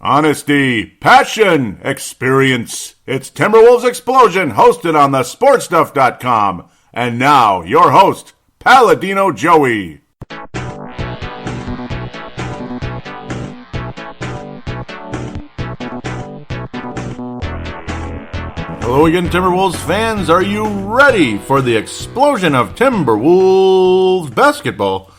Honesty, passion, experience. It's Timberwolves Explosion, hosted on the sportstuff.com. And now, your host, Paladino Joey. Hello again, Timberwolves fans. Are you ready for the explosion of Timberwolves basketball?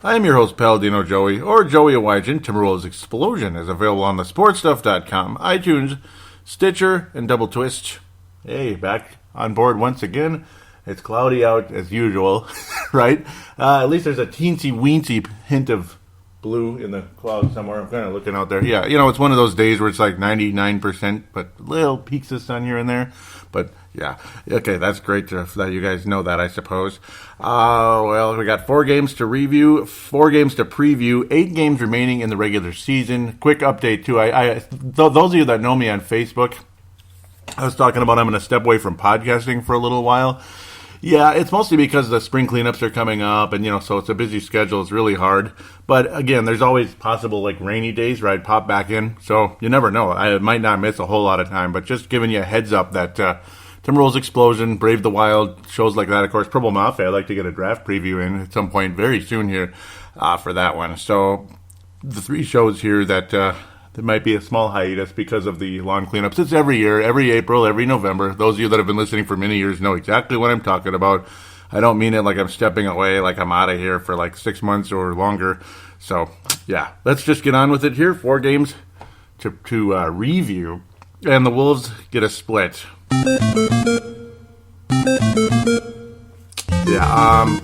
I am your host, Paladino Joey, or Joey Awajan. Timberwolves Explosion is available on the sportstuff.com, iTunes, Stitcher, and Double Twist. Hey, back on board once again. It's cloudy out as usual, right? At least there's a teensy-weensy hint of blue in the clouds somewhere. I'm kind of looking out there. Yeah, it's one of those days where it's like 99%, but little peaks of sun here and there. But yeah, okay, that's great that you guys know that, I suppose. Well, we got 4 games to review, 4 games to preview, 8 games remaining in the regular season. Quick update, too. Those of you that know me on Facebook, I was talking about I'm going to step away from podcasting for a little while. Yeah, it's mostly because the spring cleanups are coming up, and, so it's a busy schedule. It's really hard. But, again, there's always possible, rainy days where I'd pop back in. So you never know. I might not miss a whole lot of time, but just giving you a heads up that Timberwolves Explosion, Brave the Wild, shows like that. Of course, Purple Mafia, I'd like to get a draft preview in at some point very soon here for that one. So the 3 shows here that there might be a small hiatus because of the lawn cleanups. It's every year, every April, every November. Those of you that have been listening for many years know exactly what I'm talking about. I don't mean it like I'm stepping away, like I'm out of here for 6 months or longer. So, yeah, let's just get on with it here. 4 games to review. And the Wolves get a split. Yeah,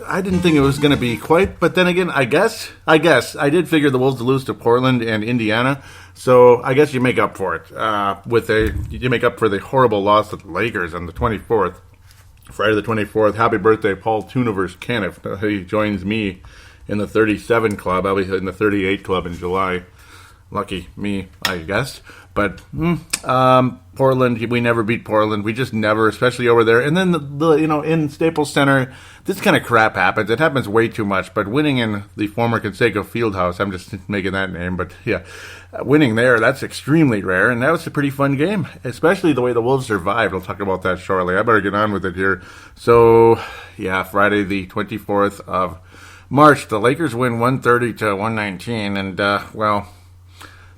I didn't think it was going to be quite, but then again, I guess I did figure the Wolves to lose to Portland and Indiana, so I guess you make up for it you make up for the horrible loss to the Lakers on the 24th, Friday the 24th. Happy birthday, Paul Tuniverse Caniff. He joins me in the 37 club. I'll be in the 38 club in July. Lucky me, I guess. But Portland, we never beat Portland. We just never, especially over there. And then the in Staples Center, this kind of crap happens. It happens way too much. But winning in the former Conseco Fieldhouse, I'm just making that name. But yeah, winning there, that's extremely rare. And that was a pretty fun game, especially the way the Wolves survived. I'll talk about that shortly. I better get on with it here. So yeah, Friday the 24th of March, the Lakers win 130 to 119, and well,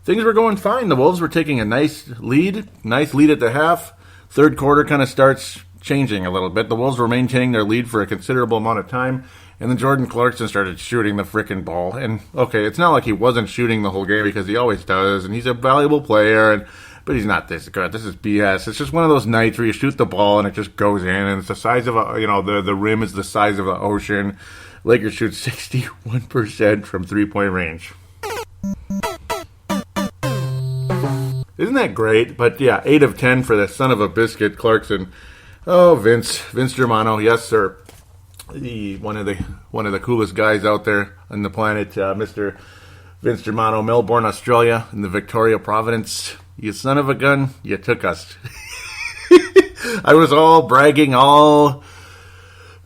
things were going fine. The Wolves were taking a nice lead at the half. Third quarter kind of starts changing a little bit. The Wolves were maintaining their lead for a considerable amount of time, and then Jordan Clarkson started shooting the frickin' ball. And, okay, it's not like he wasn't shooting the whole game because he always does, and he's a valuable player, but he's not this good. This is BS. It's just one of those nights where you shoot the ball and it just goes in, and it's the size of the rim is the size of the ocean. Lakers shoot 61% from three-point range. Isn't that great? But yeah, 8 of 10 for the son of a biscuit, Clarkson. Oh, Vince Germano, yes sir. One of the coolest guys out there on the planet, Mr. Vince Germano, Melbourne, Australia, in the Victoria Providence. You son of a gun, you took us. I was all bragging, all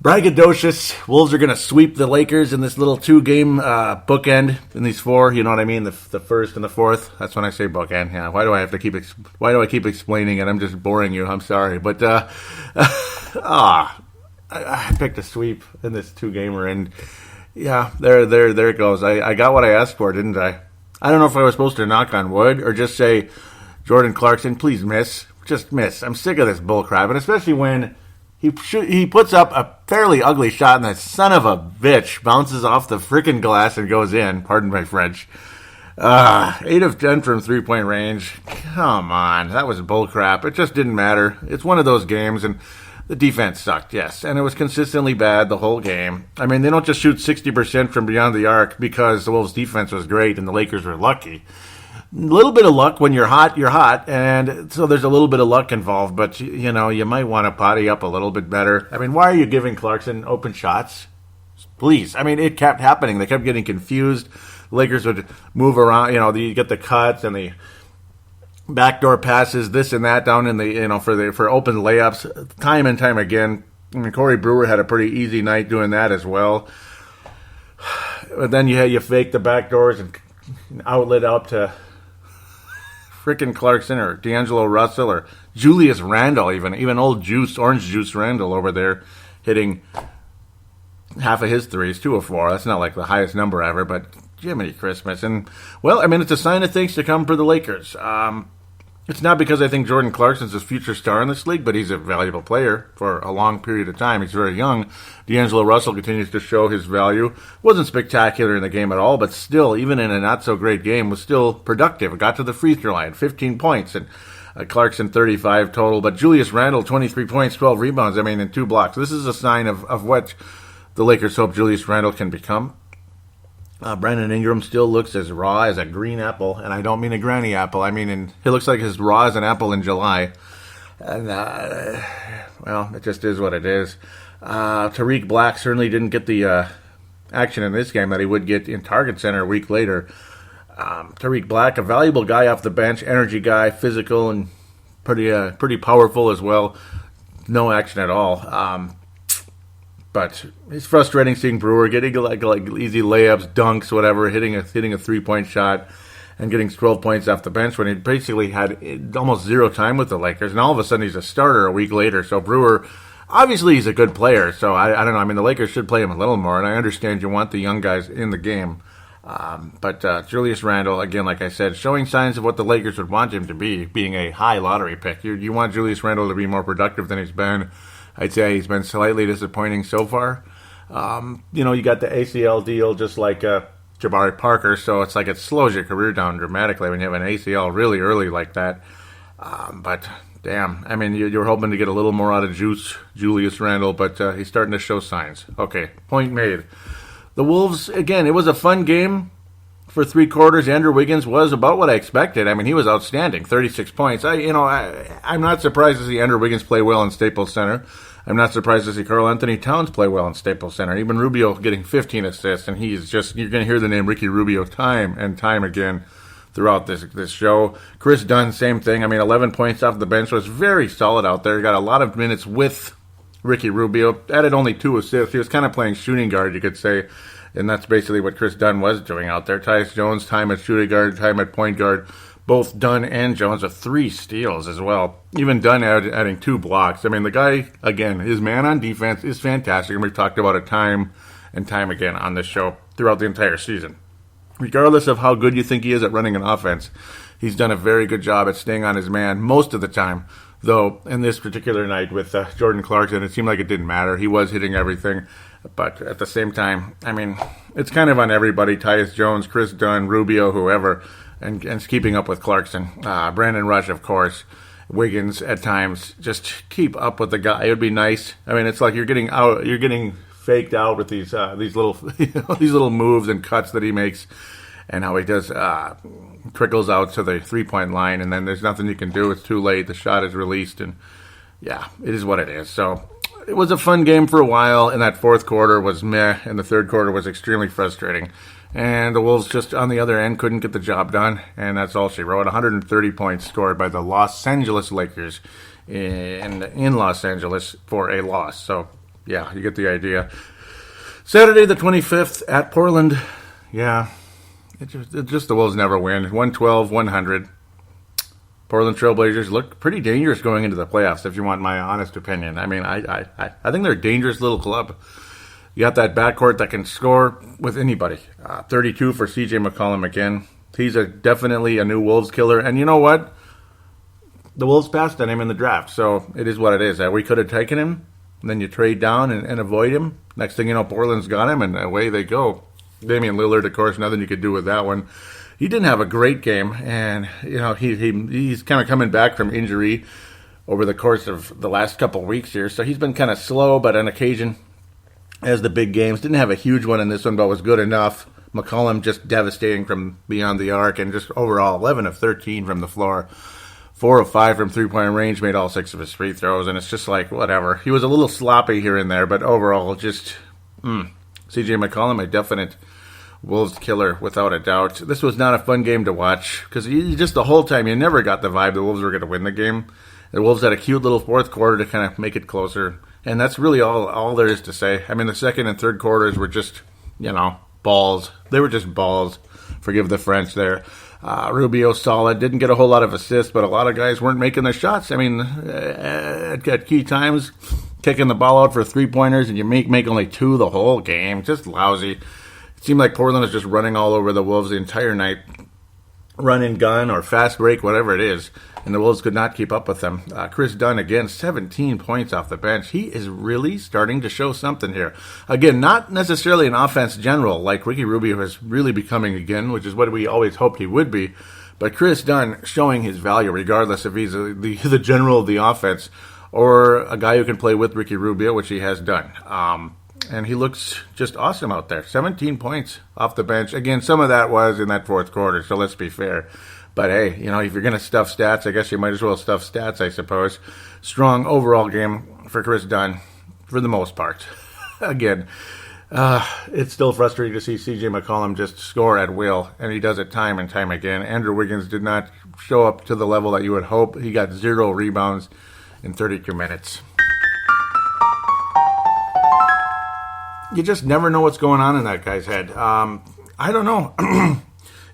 braggadocious. Wolves are going to sweep the Lakers in this little 2-game bookend in these 4. You know what I mean? The first and the fourth. That's when I say bookend. Yeah. Why do I keep explaining it? I'm just boring you. I'm sorry, but I picked a sweep in this 2-gamer, and yeah, there it goes. I got what I asked for, didn't I? I don't know if I was supposed to knock on wood or just say, Jordan Clarkson, please miss, just miss. I'm sick of this bullcrap, and especially when he puts up a fairly ugly shot, and that son of a bitch bounces off the frickin' glass and goes in. Pardon my French. 8 of 10 from three-point range. Come on, that was bullcrap. It just didn't matter. It's one of those games, and the defense sucked, yes, and it was consistently bad the whole game. I mean, they don't just shoot 60% from beyond the arc because the Wolves' defense was great and the Lakers were lucky. A little bit of luck. When you're hot, and so there's a little bit of luck involved, but, you might want to potty up a little bit better. I mean, why are you giving Clarkson open shots? Please. I mean, it kept happening. They kept getting confused. The Lakers would move around, you get the cuts and the backdoor passes, this and that down in the, for open layups, time and time again. I mean, Corey Brewer had a pretty easy night doing that as well. But then you fake the backdoors and outlet up to frickin' Clarkson or D'Angelo Russell or Julius Randle, even old Orange Juice Randle over there hitting half of his threes, 2 of 4. That's not like the highest number ever, but Jiminy Christmas. And, well, I mean, it's a sign of things to come for the Lakers. It's not because I think Jordan Clarkson's a future star in this league, but he's a valuable player for a long period of time. He's very young. D'Angelo Russell continues to show his value. Wasn't spectacular in the game at all, but still, even in a not-so-great game, was still productive. Got to the free throw line, 15 points, and Clarkson 35 total. But Julius Randle, 23 points, 12 rebounds, and 2 blocks. This is a sign of what the Lakers hope Julius Randle can become. Brandon Ingram still looks as raw as a green apple, and I don't mean a granny apple. I mean, he looks like as raw as an apple in July. And, well, it just is what it is. Tariq Black certainly didn't get the action in this game that he would get in Target Center a week later. Tariq Black, a valuable guy off the bench, energy guy, physical, and pretty powerful as well. No action at all. But it's frustrating seeing Brewer getting like easy layups, dunks, whatever, hitting a 3-point shot and getting 12 points off the bench when he basically had almost zero time with the Lakers. And all of a sudden he's a starter a week later. So Brewer, obviously he's a good player. So I don't know. I mean, the Lakers should play him a little more. And I understand you want the young guys in the game. But Julius Randle, again, like I said, showing signs of what the Lakers would want him to be, being a high lottery pick. You want Julius Randle to be more productive than he's been. I'd say he's been slightly disappointing so far. You got the ACL deal just like Jabari Parker, so it's like it slows your career down dramatically when you have an ACL really early like that. But, damn, I mean, you're hoping to get a little more out of Julius Randle, but he's starting to show signs. Okay, point made. The Wolves, again, it was a fun game. For 3 quarters, Andrew Wiggins was about what I expected. I mean, he was outstanding, 36 points. I'm not surprised to see Andrew Wiggins play well in Staples Center. I'm not surprised to see Karl Anthony Towns play well in Staples Center. Even Rubio getting 15 assists, and you're going to hear the name Ricky Rubio time and time again throughout this show. Chris Dunn, same thing. 11 points off the bench, was very solid out there. Got a lot of minutes with Ricky Rubio. Added only 2 assists. He was kind of playing shooting guard, you could say. And that's basically what Chris Dunn was doing out there. Tyus Jones, time at shooting guard, time at point guard. Both Dunn and Jones with 3 steals as well. Even Dunn adding 2 blocks. The guy, again, his man on defense is fantastic. And we've talked about it time and time again on this show throughout the entire season. Regardless of how good you think he is at running an offense, he's done a very good job at staying on his man most of the time. Though, in this particular night with Jordan Clarkson, it seemed like it didn't matter. He was hitting everything. But at the same time, it's kind of on everybody. Tyus Jones, Chris Dunn, Rubio, whoever, and keeping up with Clarkson. Brandon Rush, of course. Wiggins at times. Just keep up with the guy. It would be nice. It's like you're getting faked out with these little these little moves and cuts that he makes, and how he does trickles out to the 3-point line, and then there's nothing you can do. It's too late. The shot is released, and yeah, it is what it is. So it was a fun game for a while, and that fourth quarter was meh, and the third quarter was extremely frustrating. And the Wolves just on the other end couldn't get the job done, and that's all she wrote. 130 points scored by the Los Angeles Lakers in Los Angeles for a loss. So, yeah, you get the idea. Saturday the 25th at Portland. Yeah, it just the Wolves never win. 112-100. Portland Trailblazers look pretty dangerous going into the playoffs, if you want my honest opinion. I think they're a dangerous little club. You got that backcourt that can score with anybody. 32 for CJ McCollum again. He's definitely a new Wolves killer. And you know what? The Wolves passed on him in the draft, so it is what it is. We could have taken him, and then you trade down and avoid him. Next thing you know, Portland's got him, and away they go. Damian Lillard, of course, nothing you could do with that one. He didn't have a great game, and he's kind of coming back from injury over the course of the last couple weeks here. So he's been kind of slow, but on occasion, as the big games, didn't have a huge one in this one, but was good enough. McCollum just devastating from beyond the arc, and just overall 11 of 13 from the floor. 4 of 5 from three-point range, made all 6 of his free throws, and it's just like, whatever. He was a little sloppy here and there, but overall, just, CJ McCollum, a definite Wolves killer, without a doubt. This was not a fun game to watch, because just the whole time, you never got the vibe the Wolves were going to win the game. The Wolves had a cute little fourth quarter to kind of make it closer, and that's really all there is to say. The second and third quarters were just, balls. They were just balls. Forgive the French there. Rubio solid, didn't get a whole lot of assists, but a lot of guys weren't making their shots. I mean, at key times, kicking the ball out for 3-pointers, and you make only 2 the whole game. Just lousy. It seemed like Portland was just running all over the Wolves the entire night. Run and gun or fast break, whatever it is. And the Wolves could not keep up with them. Chris Dunn, again, 17 points off the bench. He is really starting to show something here. Again, not necessarily an offense general like Ricky Rubio is really becoming again, which is what we always hoped he would be. But Chris Dunn showing his value regardless if he's the general of the offense or a guy who can play with Ricky Rubio, which he has done. And he looks just awesome out there. 17 points off the bench. Again, some of that was in that fourth quarter, so let's be fair. But hey, if you're going to stuff stats, I guess you might as well stuff stats, I suppose. Strong overall game for Chris Dunn, for the most part. Again, it's still frustrating to see C.J. McCollum just score at will, and he does it time and time again. Andrew Wiggins did not show up to the level that you would hope. He got 0 rebounds in 32 minutes. You just never know what's going on in that guy's head. I don't know.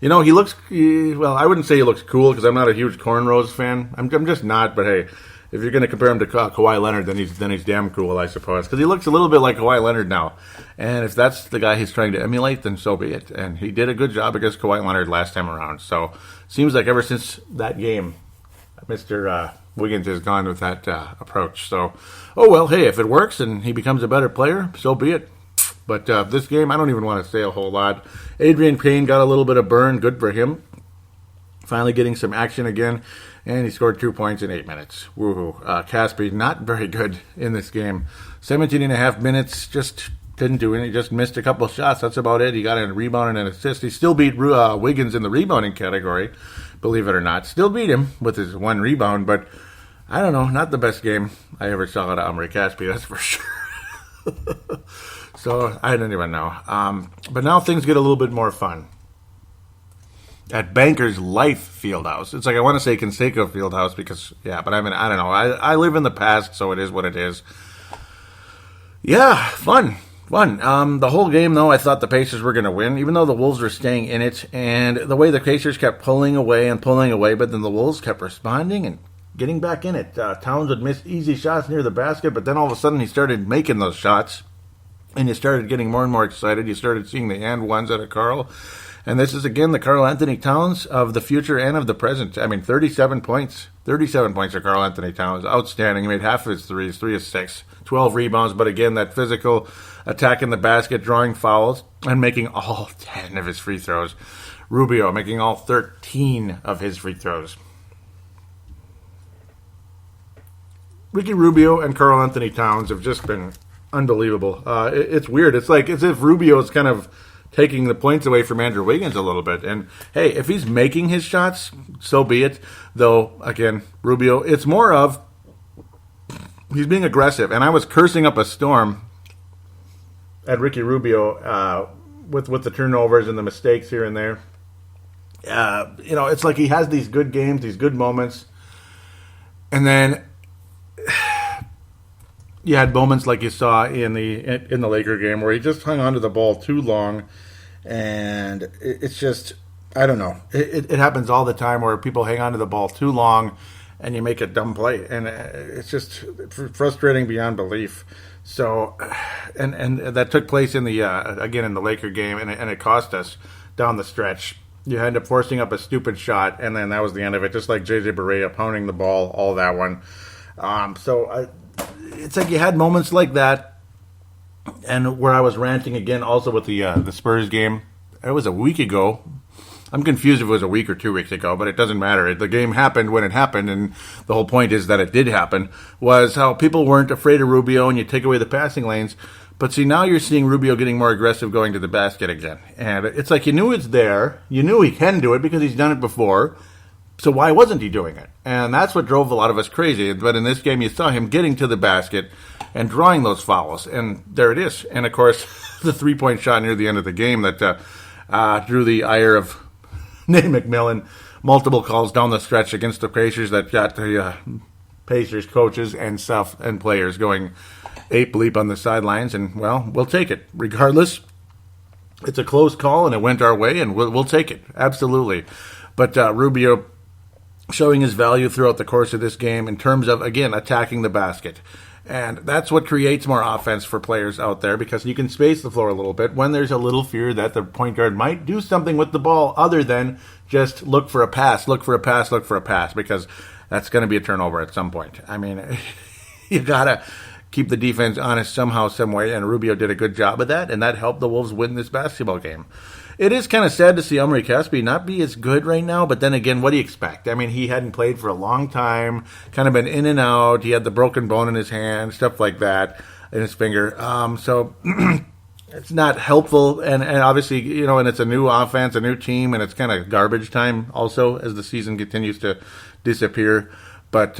He looks, well, I wouldn't say he looks cool because I'm not a huge cornrows fan. I'm just not, but hey, if you're going to compare him to Kawhi Leonard, then he's damn cool, I suppose. Because he looks a little bit like Kawhi Leonard now. And if that's the guy he's trying to emulate, then so be it. And he did a good job against Kawhi Leonard last time around. So seems like ever since that game, Mr. Wiggins has gone with that approach. So, oh well, hey, if it works and he becomes a better player, so be it. But this game, I don't even want to say a whole lot. Adrian Payne got a little bit of burn. Good for him. Finally getting some action again. And he scored 2 points in 8 minutes. Woohoo. Caspi, not very good in this game. 17 and a half minutes. Just didn't do anything. Just missed a couple shots. That's about it. He got a rebound and an assist. He still beat Wiggins in the rebounding category, believe it or not. Still beat him with his 1 rebound. But I don't know. Not the best game I ever saw out of Omri Caspi. That's for sure. So I don't even know. But now things get a little bit more fun. At Bankers Life Fieldhouse. It's like I want to say Conseco Fieldhouse because, yeah, but I mean, I don't know. I live in the past, so it is what it is. Yeah, fun. The whole game, though, I thought the Pacers were going to win, even though the Wolves were staying in it. And the way the Pacers kept pulling away, but then the Wolves kept responding and getting back in it. Towns would miss easy shots near the basket, but then all of a sudden he started making those shots. And you started getting more and more excited. You started seeing the and ones out of Karl. And this is, again, the Karl Anthony Towns of the future and of the present. I mean, 37 points. 37 points for Karl Anthony Towns. Outstanding. He made half of his threes, 3 of 6. 12 rebounds. But again, that physical attack in the basket, drawing fouls, and making all 10 of his free throws. Rubio making all 13 of his free throws. Ricky Rubio and Karl Anthony Towns have just been unbelievable. It's weird. It's like as if Rubio is kind of taking the points away from Andrew Wiggins a little bit. And hey, if he's making his shots, so be it. Though, again, Rubio, it's more of he's being aggressive. And I was cursing up a storm at Ricky Rubio with the turnovers and the mistakes here and there. It's like he has these good games, these good moments, and then you had moments like you saw in the Laker game where he just hung onto the ball too long, and it's just, I don't know. It happens all the time where people hang onto the ball too long, and you make a dumb play, and it's just frustrating beyond belief. So, and that took place in the again in the Laker game, and it cost us down the stretch. You end up forcing up a stupid shot, and then that was the end of it. Just like J.J. Barea pounding the ball, all that one. It's like you had moments like that, and where I was ranting again also with the Spurs game. It was a week ago. I'm confused if it was a week or 2 weeks ago, but it doesn't matter. The game happened when it happened, and the whole point is that it did happen, was how people weren't afraid of Rubio, and you take away the passing lanes. But see, now you're seeing Rubio getting more aggressive going to the basket again. And it's like you knew it's there. You knew he can do it because he's done it before. So why wasn't he doing it? And that's what drove a lot of us crazy. But in this game, you saw him getting to the basket and drawing those fouls. And there it is. And, of course, the three-point shot near the end of the game that drew the ire of Nate McMillan. Multiple calls down the stretch against the Pacers that got the Pacers coaches and stuff and players going ape-leap on the sidelines. And, well, we'll take it. Regardless, it's a close call, and it went our way, and we'll take it. Absolutely. But Rubio showing his value throughout the course of this game in terms of, again, attacking the basket. And that's what creates more offense for players out there, because you can space the floor a little bit when there's a little fear that the point guard might do something with the ball other than just look for a pass, because that's going to be a turnover at some point. I mean, you got to keep the defense honest somehow, some way, and Rubio did a good job of that, and that helped the Wolves win this basketball game. It is kind of sad to see Omri Caspi not be as good right now, but then again, what do you expect? I mean, he hadn't played for a long time, kind of been in and out. He had the broken bone in his hand, stuff like that, in his finger. So it's not helpful, and obviously, you know, and it's a new offense, a new team, and it's kind of garbage time also as the season continues to disappear. But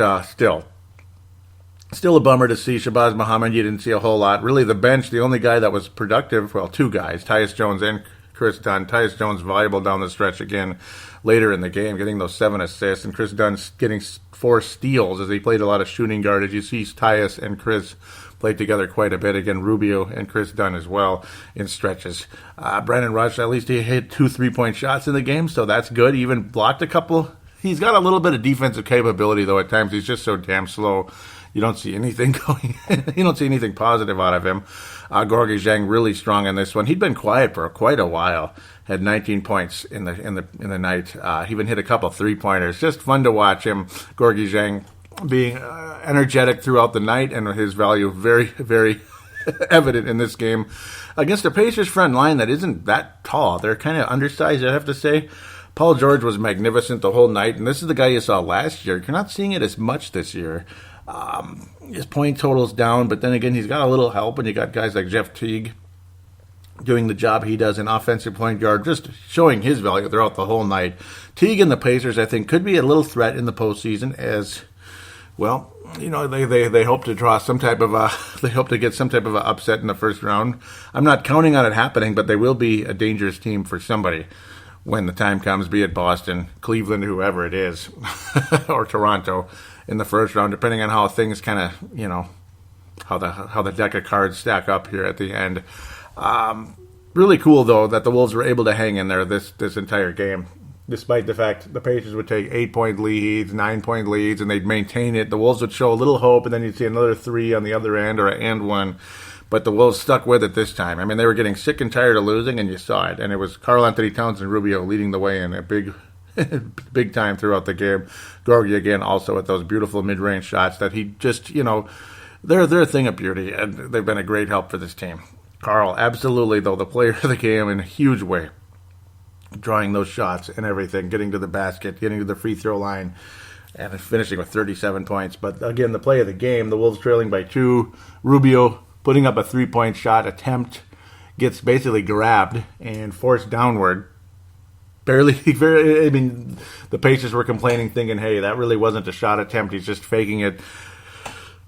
still a bummer to see Shabazz Muhammad. You didn't see a whole lot. Really, the bench, the only guy that was productive, well, two guys, Tyus Jones and Chris Dunn. Tyus Jones valuable down the stretch again later in the game, getting those 7 assists, and Chris Dunn getting 4 steals as he played a lot of shooting guard. As you see, Tyus and Chris played together quite a bit. Again, Rubio and Chris Dunn as well in stretches. Brandon Rush, at least he hit 2 3-point shots in the game, so that's good. He even blocked a couple. He's got a little bit of defensive capability, though, at times. He's just so damn slow. You don't see anything going. You don't see anything positive out of him. Gorgie Zhang really strong in this one. He'd been quiet for quite a while. Had 19 points in the night. He even hit a couple 3-pointers. Just fun to watch him. Gorgie Zhang being energetic throughout the night, and his value very, very evident in this game against a Pacers front line that isn't that tall. They're kind of undersized, I have to say. Paul George was magnificent the whole night, and this is the guy you saw last year. You're not seeing it as much this year. His point total's down, but then again, he's got a little help, and you got guys like Jeff Teague doing the job he does in offensive point guard, just showing his value throughout the whole night. Teague and the Pacers, I think, could be a little threat in the postseason as, well, you know, they hope to draw some type of they hope to get some type of a upset in the first round. I'm not counting on it happening, but they will be a dangerous team for somebody when the time comes, be it Boston, Cleveland, whoever it is, or Toronto in the first round, depending on how things kind of, you know, how the deck of cards stack up here at the end. Really cool, though, that the Wolves were able to hang in there this entire game, despite the fact the Pacers would take 8-point leads, 9-point leads, and they'd maintain it. The Wolves would show a little hope, and then you'd see another 3 on the other end, or an and one. But the Wolves stuck with it this time. I mean, they were getting sick and tired of losing, and you saw it. And it was Karl Anthony Towns and Rubio leading the way in a big time throughout the game. Gorgie, again, also with those beautiful mid-range shots that he just, you know, they're a thing of beauty, and they've been a great help for this team. Karl, absolutely, though, the player of the game in a huge way. Drawing those shots and everything, getting to the basket, getting to the free throw line, and finishing with 37 points. But again, the play of the game, the Wolves trailing by 2. Rubio putting up a 3-point shot attempt, gets basically grabbed and forced downward. I mean, the Pacers were complaining, thinking, hey, that really wasn't a shot attempt. He's just faking it.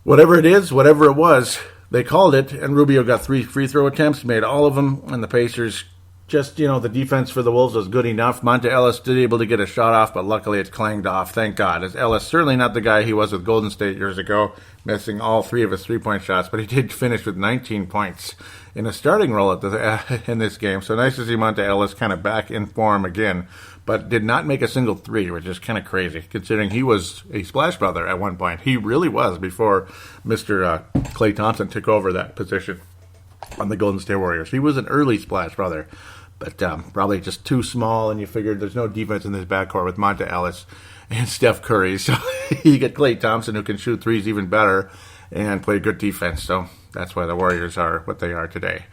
Whatever it was, they called it, and Rubio got 3 free throw attempts, made all of them, and the Pacers just, you know, the defense for the Wolves was good enough. Monta Ellis did able to get a shot off, but luckily it clanged off, thank God. As Ellis, certainly not the guy he was with Golden State years ago, missing all 3 of his 3-point shots, but he did finish with 19 points in a starting role in this game. So nice to see Monta Ellis kind of back in form again, but did not make a single 3, which is kind of crazy, considering he was a splash brother at one point. He really was before Mr. Klay Thompson took over that position on the Golden State Warriors. He was an early splash brother, but probably just too small, and you figured there's no defense in this backcourt with Monta Ellis and Steph Curry. So you get Klay Thompson, who can shoot threes even better and play good defense. So that's why the Warriors are what they are today.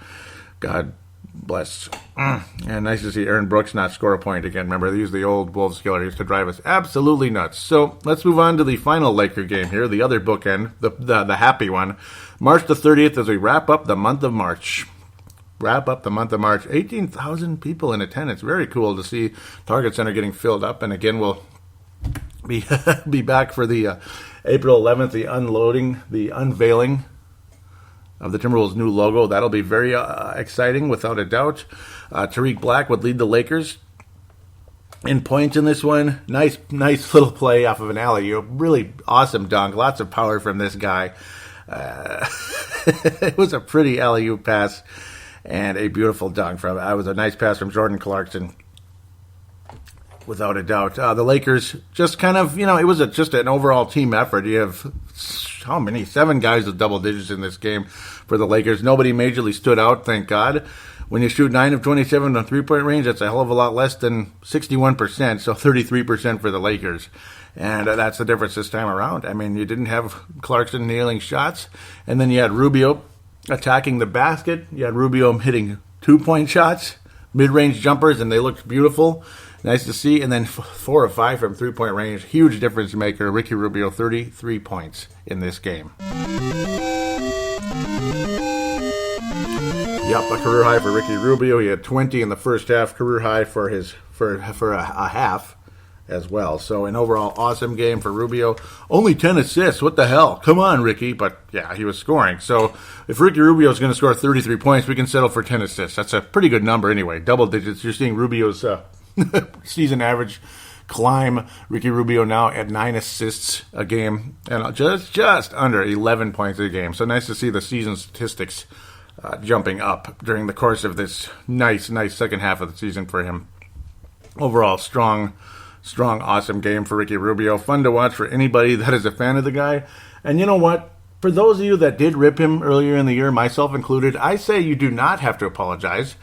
God bless. And nice to see Aaron Brooks not score a point again. Remember, they used the old Wolves killer. He used to drive us absolutely nuts. So let's move on to the final Laker game here, the other bookend, the happy one. March the 30th as we wrap up the month of March. 18,000 people in attendance. Very cool to see Target Center getting filled up. And again, we'll be back for the April 11th, the unveiling of the Timberwolves' new logo. That'll be very exciting, without a doubt. Tariq Black would lead the Lakers in points in this one. Nice little play off of an alley-oop. Really awesome dunk. Lots of power from this guy. It was a pretty alley-oop pass. And a beautiful dunk it was a nice pass from Jordan Clarkson. Without a doubt. The Lakers just kind of, it was just an overall team effort. You have, how many? 7 guys with double digits in this game for the Lakers. Nobody majorly stood out, thank God. When you shoot 9 of 27 on three-point range, that's a hell of a lot less than 61%, so 33% for the Lakers. And that's the difference this time around. I mean, you didn't have Clarkson nailing shots, and then you had Rubio attacking the basket. You had Rubio hitting 2-point shots, mid-range jumpers, and they looked beautiful. Nice to see. And then 4 of 5 from 3-point range. Huge difference maker. Ricky Rubio, 33 points in this game. Yep, a career high for Ricky Rubio. He had 20 in the first half. Career high for a half as well. So an overall awesome game for Rubio. Only 10 assists. What the hell? Come on, Ricky. But yeah, he was scoring. So if Ricky Rubio is going to score 33 points, we can settle for 10 assists. That's a pretty good number anyway. Double digits. You're seeing Rubio's season average climb. Ricky Rubio now at 9 assists a game and just under 11 points a game. So nice to see the season statistics jumping up during the course of this nice second half of the season for him. Overall, strong, awesome game for Ricky Rubio. Fun to watch for anybody that is a fan of the guy. And you know what? For those of you that did rip him earlier in the year, myself included, I say you do not have to apologize.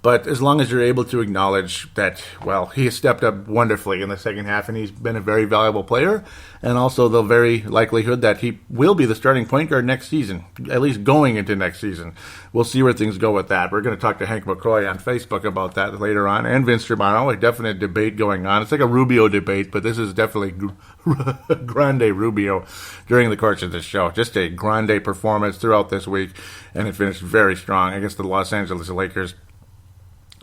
But as long as you're able to acknowledge that, well, he has stepped up wonderfully in the second half, and he's been a very valuable player, and also the very likelihood that he will be the starting point guard next season, at least going into next season. We'll see where things go with that. We're going to talk to Hank McCoy on Facebook about that later on, and Vince Germano. A definite debate going on. It's like a Rubio debate, but this is definitely Grande Rubio during the course of this show. Just a Grande performance throughout this week, and it finished very strong against the Los Angeles Lakers.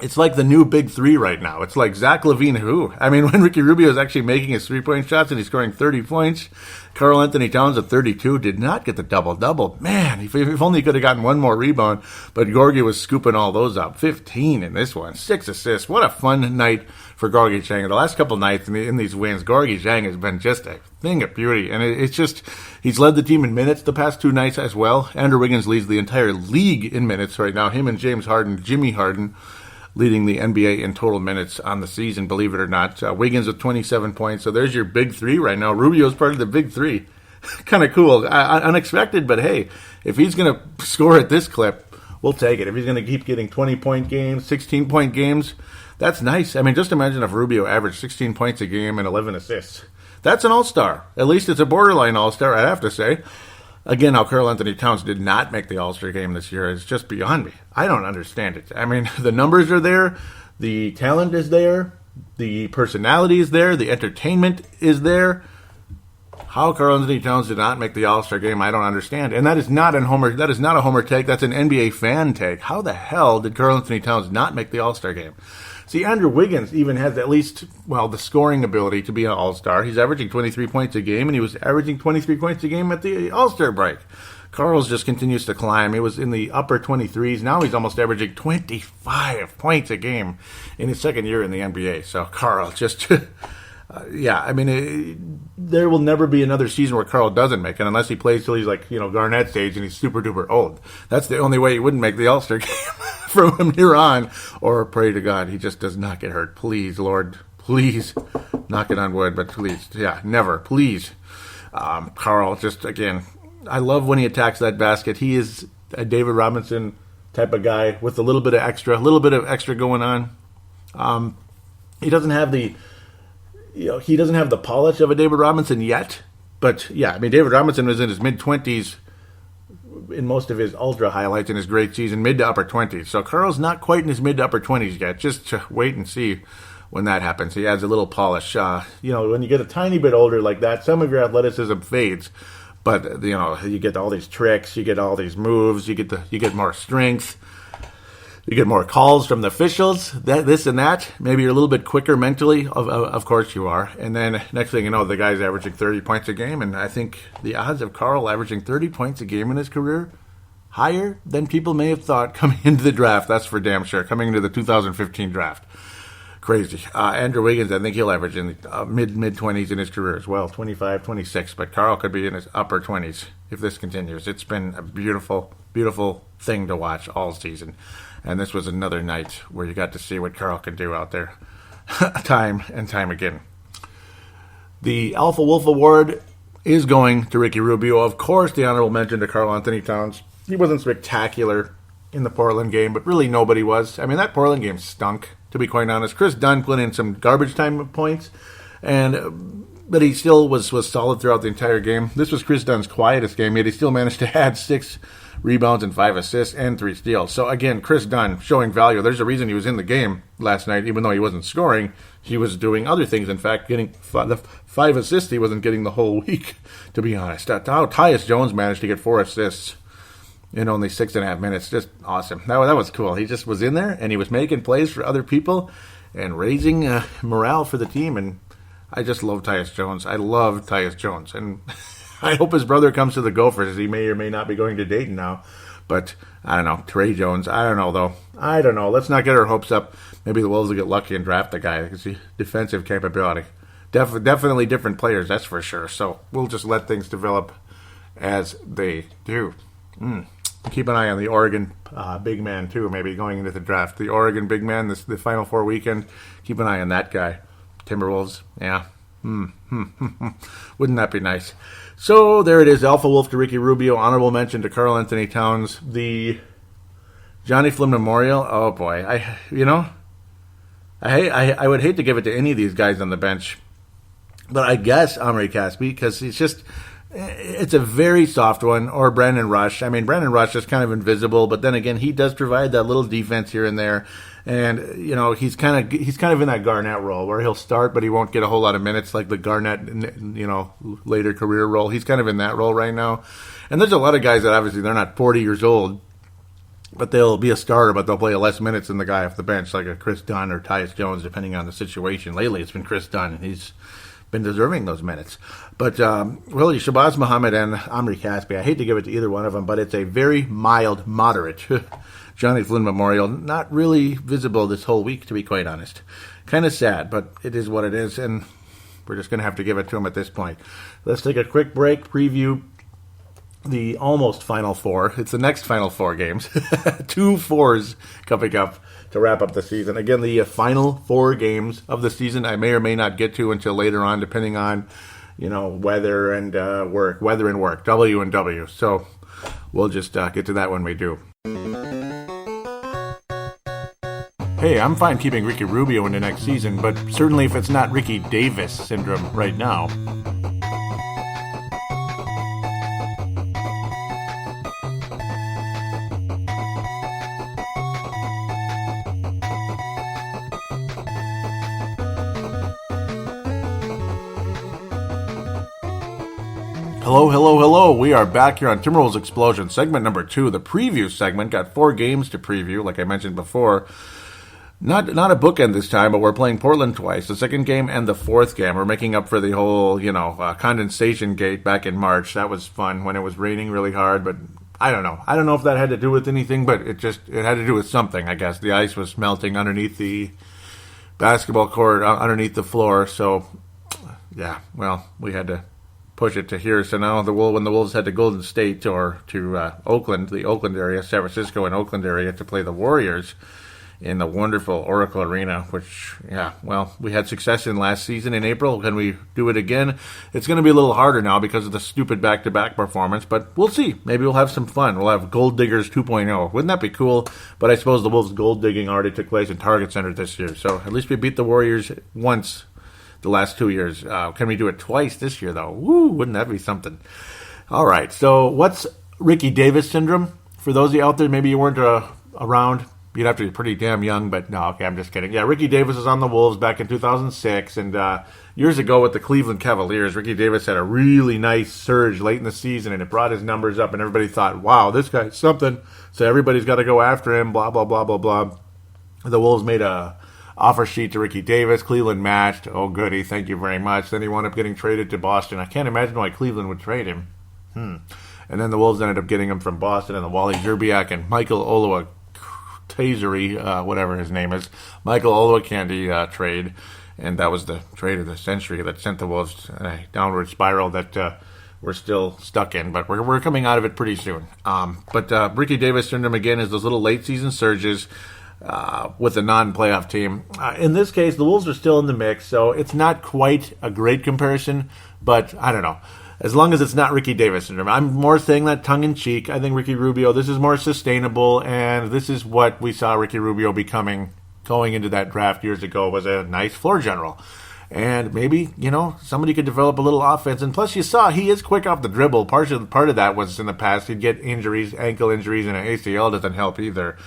It's like the new big three right now. It's like Zach LaVine, who? I mean, when Ricky Rubio is actually making his 3-point shots and he's scoring 30 points, Karl Anthony Towns at 32 did not get the double-double. Man, if only he could have gotten one more rebound, but Gorgie was scooping all those up. 15 in this one, 6 assists. What a fun night for Gorgie Chang. The last couple nights in these wins, Gorgie Chang has been just a thing of beauty, and it's just, he's led the team in minutes the past 2 nights as well. Andrew Wiggins leads the entire league in minutes right now. Him and James Harden, Jimmy Harden, leading the NBA in total minutes on the season, believe it or not. Wiggins with 27 points. So there's your big three right now. Rubio's part of the big three. Kind of cool. Unexpected, but hey, if he's going to score at this clip, we'll take it. If he's going to keep getting 20-point games, 16-point games, that's nice. I mean, just imagine if Rubio averaged 16 points a game and 11 assists. That's an all-star. At least it's a borderline all-star, I have to say. Again, how Karl Anthony Towns did not make the All-Star game this year is just beyond me. I don't understand it. I mean, the numbers are there, the talent is there, the personality is there, the entertainment is there. How Karl Anthony Towns did not make the All-Star game, I don't understand. And that is not a homer take, that's an NBA fan take. How the hell did Karl Anthony Towns not make the All-Star game? See, Andrew Wiggins even has at least, the scoring ability to be an all-star. He's averaging 23 points a game, and he was averaging 23 points a game at the all-star break. Karl's just continues to climb. He was in the upper 23s. Now he's almost averaging 25 points a game in his second year in the NBA. So Karl just... there will never be another season where Karl doesn't make it unless he plays till he's like, Garnett's age and he's super duper old. That's the only way he wouldn't make the All-Star game from here on. Or pray to God he just does not get hurt. Please, Lord, please, knock it on wood, but please, never, please. Karl, just again, I love when he attacks that basket. He is a David Robinson type of guy with a little bit of extra going on. He doesn't have the polish of a David Robinson yet, but David Robinson was in his mid-20s in most of his ultra highlights in his great season, mid to upper 20s. So Karl's not quite in his mid to upper 20s yet. Just wait and see when that happens. He adds a little polish. When you get a tiny bit older like that, some of your athleticism fades, but you get all these tricks, you get all these moves, you get more strength. You get more calls from the officials, this and that. Maybe you're a little bit quicker mentally. Of course you are. And then next thing you know, the guy's averaging 30 points a game. And I think the odds of Karl averaging 30 points a game in his career, higher than people may have thought coming into the draft. That's for damn sure. Coming into the 2015 draft. Crazy. Andrew Wiggins, I think he'll average in the mid-20s in his career as well. 25, 26. But Karl could be in his upper 20s if this continues. It's been a beautiful, beautiful thing to watch all season. And this was another night where you got to see what Karl can do out there. time and time again. The Alpha Wolf Award is going to Ricky Rubio. Of course, the honorable mention to Karl Anthony Towns. He wasn't spectacular in the Portland game, but really nobody was. I mean, that Portland game stunk, to be quite honest. Chris Dunn put in some garbage time points, but he still was solid throughout the entire game. This was Chris Dunn's quietest game, yet he still managed to add 6 rebounds and 5 assists and 3 steals. So again, Chris Dunn showing value. There's a reason he was in the game last night, even though he wasn't scoring. He was doing other things. In fact, getting the 5 assists he wasn't getting the whole week, to be honest. How Tyus Jones managed to get 4 assists in only 6.5 minutes. Just awesome. That was cool. He just was in there, and he was making plays for other people and raising morale for the team. And I just love Tyus Jones. I love Tyus Jones. And I hope his brother comes to the Gophers. He may or may not be going to Dayton now. But I don't know. Trey Jones. I don't know, though. I don't know. Let's not get our hopes up. Maybe the Wolves will get lucky and draft the guy. Because the defensive capability. Definitely different players, that's for sure. So we'll just let things develop as they do. Keep an eye on the Oregon big man, too, maybe going into the draft. The Oregon big man, the Final Four weekend. Keep an eye on that guy. Timberwolves, yeah. Wouldn't that be nice? So there it is. Alpha Wolf to Ricky Rubio. Honorable mention to Karl Anthony Towns. The Johnny Flynn Memorial. Oh boy, I would hate to give it to any of these guys on the bench, but I guess Omri Caspi, because it's a very soft one, or Brandon Rush. I mean, Brandon Rush is kind of invisible, but then again, he does provide that little defense here and there. And, he's kind of in that Garnett role where he'll start, but he won't get a whole lot of minutes like the Garnett, later career role. He's kind of in that role right now. And there's a lot of guys that obviously they're not 40 years old, but they'll be a starter, but they'll play less minutes than the guy off the bench, like a Chris Dunn or Tyus Jones, depending on the situation. Lately, it's been Chris Dunn, and he's been deserving those minutes. But really, Shabazz Muhammad and Omri Caspi, I hate to give it to either one of them, but it's a very mild, moderate Johnny Flynn Memorial. Not really visible this whole week, to be quite honest. Kind of sad, but it is what it is, and we're just going to have to give it to him at this point. Let's take a quick break, preview the almost Final Four. It's the next Final Four games. 2 fours coming up to wrap up the season. Again, the Final 4 games of the season I may or may not get to until later on, depending on, weather and work. Weather and work. W and W. So we'll just get to that when we do. Hey, I'm fine keeping Ricky Rubio into next season, but certainly if it's not Ricky Davis syndrome right now. Hello. We are back here on Timberwolves Explosion, segment number 2. The preview segment got 4 games to preview, like I mentioned before. Not a bookend this time, but we're playing Portland twice, the second game and the fourth game. We're making up for the whole, condensation gate back in March. That was fun when it was raining really hard, but I don't know. I don't know if that had to do with anything, but it had to do with something, I guess. The ice was melting underneath the basketball court, underneath the floor, so, yeah, well, we had to push it to here. So now when the Wolves head to Golden State or to Oakland, the Oakland area, San Francisco and Oakland area to play the Warriors in the wonderful Oracle Arena, which, we had success in last season in April. Can we do it again? It's going to be a little harder now because of the stupid back-to-back performance, but we'll see. Maybe we'll have some fun. We'll have Gold Diggers 2.0. Wouldn't that be cool? But I suppose the Wolves' gold digging already took place in Target Center this year, so at least we beat the Warriors once the last 2 years. Can we do it twice this year, though? Woo, wouldn't that be something? All right, so what's Ricky Davis syndrome? For those of you out there, maybe you weren't around. You'd have to be pretty damn young, but no, okay, I'm just kidding. Yeah, Ricky Davis was on the Wolves back in 2006, and years ago with the Cleveland Cavaliers, Ricky Davis had a really nice surge late in the season, and it brought his numbers up, and everybody thought, wow, this guy's something, so everybody's got to go after him, blah, blah, blah, blah, blah. The Wolves made a offer sheet to Ricky Davis. Cleveland matched. Oh, goody, thank you very much. Then he wound up getting traded to Boston. I can't imagine why Cleveland would trade him. And then the Wolves ended up getting him from Boston, and the Wally Zerbiak and Michael Tasery, whatever his name is, Michael Olowokandi trade, and that was the trade of the century that sent the Wolves a downward spiral that we're still stuck in, but we're coming out of it pretty soon. But Ricky Davis syndrome, again, is those little late season surges. with a non-playoff team. In this case, the Wolves are still in the mix, so it's not quite a great comparison, but I don't know. As long as it's not Ricky Davis syndrome. I'm more saying that tongue-in-cheek. I think Ricky Rubio, this is more sustainable, and this is what we saw Ricky Rubio becoming going into that draft years ago, was a nice floor general. And maybe, somebody could develop a little offense. And plus, you saw he is quick off the dribble. Part of that was in the past. He'd get injuries, ankle injuries, and an ACL doesn't help either.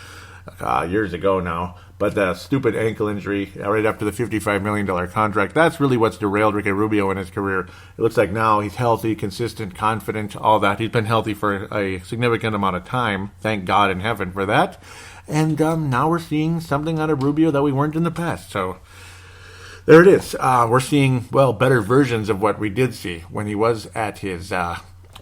Years ago now. But the stupid ankle injury right after the $55 million contract, that's really what's derailed Ricky Rubio in his career. It looks like now he's healthy, consistent, confident, all that. He's been healthy for a significant amount of time. Thank God in heaven for that. And now we're seeing something out of Rubio that we weren't in the past. So there it is. We're seeing, better versions of what we did see when he was at his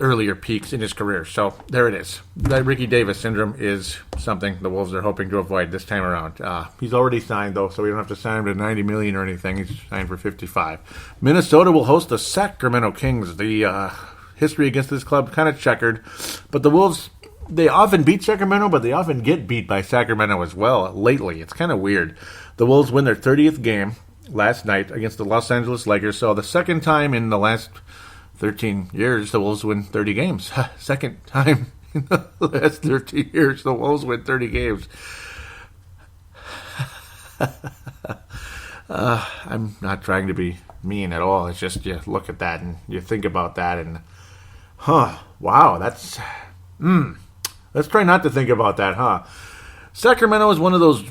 earlier peaks in his career. So there it is. That Ricky Davis syndrome is something the Wolves are hoping to avoid this time around. He's already signed, though, so we don't have to sign him to $90 million or anything. He's signed for $55. Minnesota will host the Sacramento Kings. The history against this club kind of checkered, but the Wolves, they often beat Sacramento, but they often get beat by Sacramento as well lately. It's kind of weird. The Wolves win their 30th game last night against the Los Angeles Lakers, so the second time in the last 13 years, the Wolves win 30 games. Second time in the last 13 years, the Wolves win 30 games. I'm not trying to be mean at all. It's just you look at that and you think about that and, wow, that's, let's try not to think about that, Sacramento is one of those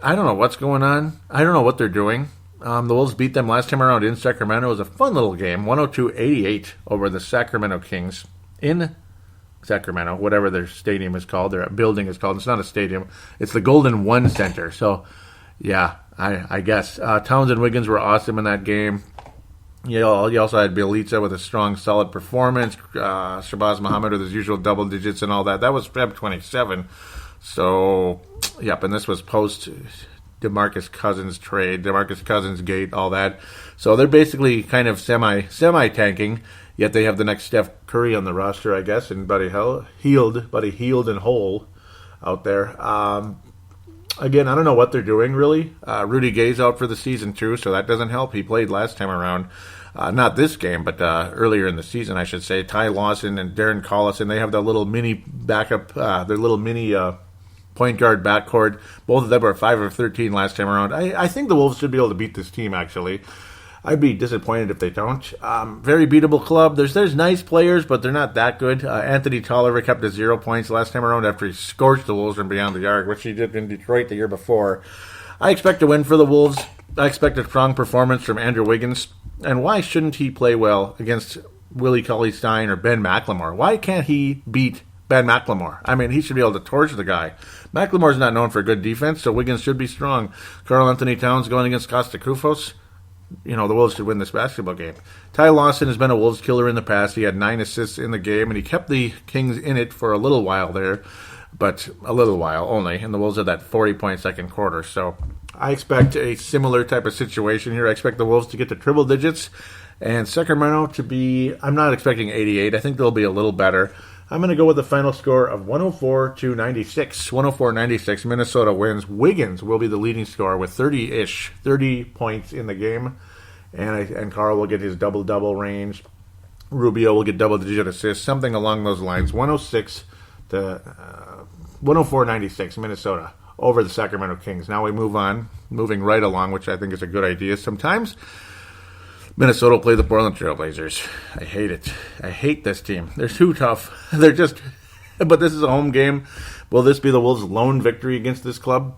I don't know what's going on. I don't know what they're doing. The Wolves beat them last time around in Sacramento. It was a fun little game, 102-88 over the Sacramento Kings in Sacramento, whatever their stadium is called, their building is called. It's not a stadium. It's the Golden One Center. So, yeah, I guess. Towns and Wiggins were awesome in that game. You also had Bielitsa with a strong, solid performance. Shabazz Muhammad with his usual double digits and all that. That was Feb 27. So, yep, and this was post DeMarcus Cousins trade, DeMarcus Cousins gate, all that. So they're basically kind of semi-tanking, yet they have the next Steph Curry on the roster, I guess, and Buddy healed and whole out there. Again, I don't know what they're doing, really. Rudy Gay's out for the season, too, so that doesn't help. He played last time around. Not this game, but earlier in the season, I should say. Ty Lawson and Darren Collison, they have their little mini backup, their little mini point guard backcourt. Both of them were 5 of 13 last time around. I think the Wolves should be able to beat this team, actually. I'd be disappointed if they don't. Very beatable club. There's nice players, but they're not that good. Anthony Tolliver kept to 0 points last time around after he scorched the Wolves from beyond the arc, which he did in Detroit the year before. I expect a win for the Wolves. I expect a strong performance from Andrew Wiggins. And why shouldn't he play well against Willie Cauley-Stein or Ben McLemore? Why can't he beat Ben McLemore? I mean, he should be able to torch the guy. McLemore's not known for good defense, so Wiggins should be strong. Karl Anthony Towns going against Costa Koufos. The Wolves should win this basketball game. Ty Lawson has been a Wolves killer in the past. He had 9 assists in the game, and he kept the Kings in it for a little while there, but a little while only, and the Wolves had that 40-point second quarter. So I expect a similar type of situation here. I expect the Wolves to get to triple digits, and Sacramento to be, I'm not expecting 88. I think they'll be a little better. I'm going to go with the final score of 104-96. 104-96. Minnesota wins. Wiggins will be the leading scorer with 30 points in the game. And Carl will get his double-double range. Rubio will get double-digit assists, something along those lines. 104-96, Minnesota over the Sacramento Kings. Now we move on, moving right along, which I think is a good idea sometimes. Minnesota will play the Portland Trailblazers. I hate it. I hate this team. They're too tough. They're just... But this is a home game. Will this be the Wolves' lone victory against this club?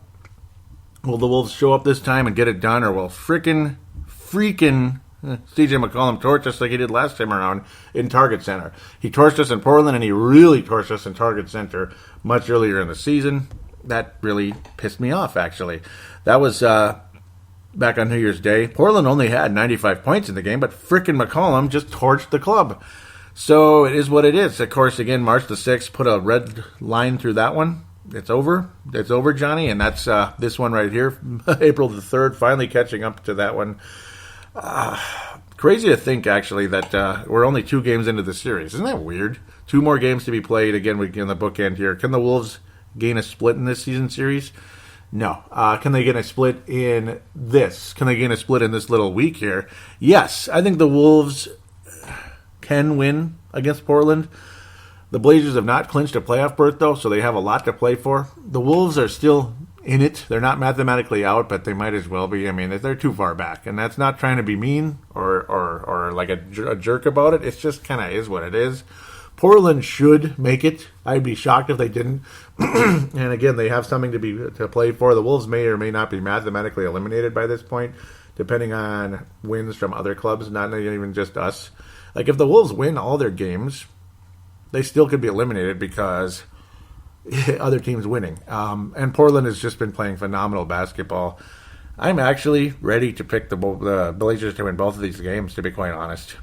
Will the Wolves show up this time and get it done, or will freaking CJ McCollum torch us like he did last time around in Target Center? He torched us in Portland, and he really torched us in Target Center much earlier in the season. That really pissed me off, actually. That was... back on New Year's Day. Portland only had 95 points in the game, but frickin' McCollum just torched the club. So it is what it is. Of course, again, March the 6th, put a red line through that one. It's over. It's over, Johnny. And that's this one right here, April the 3rd, finally catching up to that one. Crazy to think, actually, that we're only 2 games into the series. Isn't that weird? 2 more games to be played. Again, we get in the bookend here. Can the Wolves gain a split in this season series? No. Can they get a split in this? Can they get a split in this little week here? Yes. I think the Wolves can win against Portland. The Blazers have not clinched a playoff berth, though, so they have a lot to play for. The Wolves are still in it. They're not mathematically out, but they might as well be. I mean, they're too far back, and that's not trying to be mean or like a jerk about it. It's just kind of is what it is. Portland should make it. I'd be shocked if they didn't. And again, they have something to play for. The Wolves may or may not be mathematically eliminated by this point, depending on wins from other clubs, not even just us. Like if the Wolves win all their games, they still could be eliminated because other teams winning. And Portland has just been playing phenomenal basketball. I'm actually ready to pick the Blazers to win both of these games, to be quite honest.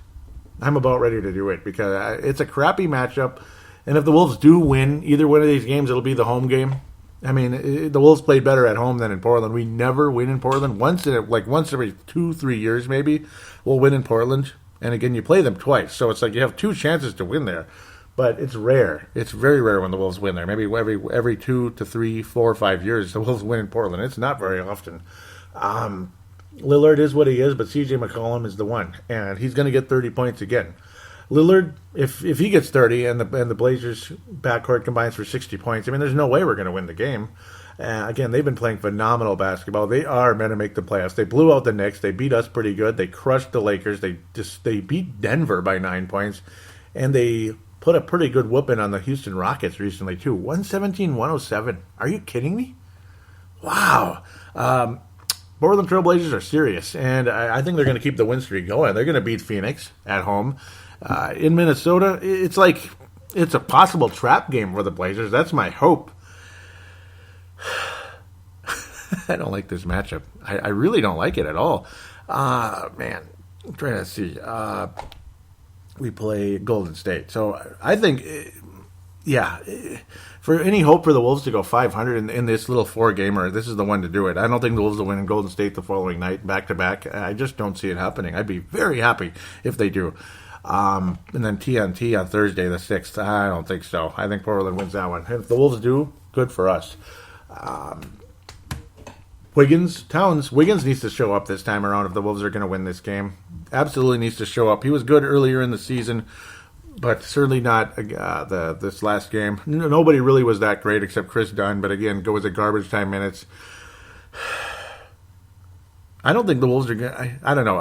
I'm about ready to do it because it's a crappy matchup. And if the Wolves do win either one of these games, it'll be the home game. I mean, the Wolves played better at home than in Portland. We never win in Portland. Once every 2-3 years maybe, we'll win in Portland. And again, you play them twice. So it's like you have two chances to win there. But it's rare. It's very rare when the Wolves win there. Maybe every 2 to 3, 4 or 5 years, the Wolves win in Portland. It's not very often. Lillard is what he is, but CJ McCollum is the one. And he's going to get 30 points again. Lillard, if he gets 30 and the Blazers backcourt combines for 60 points, I mean, there's no way we're going to win the game. Again, they've been playing phenomenal basketball. They are meant to make the playoffs. They blew out the Knicks. They beat us pretty good. They crushed the Lakers. They beat Denver by 9 points. And they put a pretty good whooping on the Houston Rockets recently, too. 117-107. Are you kidding me? Wow. Portland Trail Blazers are serious, and I think they're going to keep the win streak going. They're going to beat Phoenix at home. In Minnesota, it's like it's a possible trap game for the Blazers. That's my hope. I don't like this matchup. I really don't like it at all. Man, I'm trying to see. We play Golden State. So I think, for any hope for the Wolves to go 500 in this little 4-gamer, this is the one to do it. I don't think the Wolves will win in Golden State the following night, back-to-back. I just don't see it happening. I'd be very happy if they do. And then TNT on Thursday the 6th. I don't think so. I think Portland wins that one. If the Wolves do, good for us. Wiggins needs to show up this time around if the Wolves are going to win this game. Absolutely needs to show up. He was good earlier in the season, but certainly not this last game. Nobody really was that great except Chris Dunn, but again, go with the garbage time minutes. I don't think the Wolves are going to... I don't know.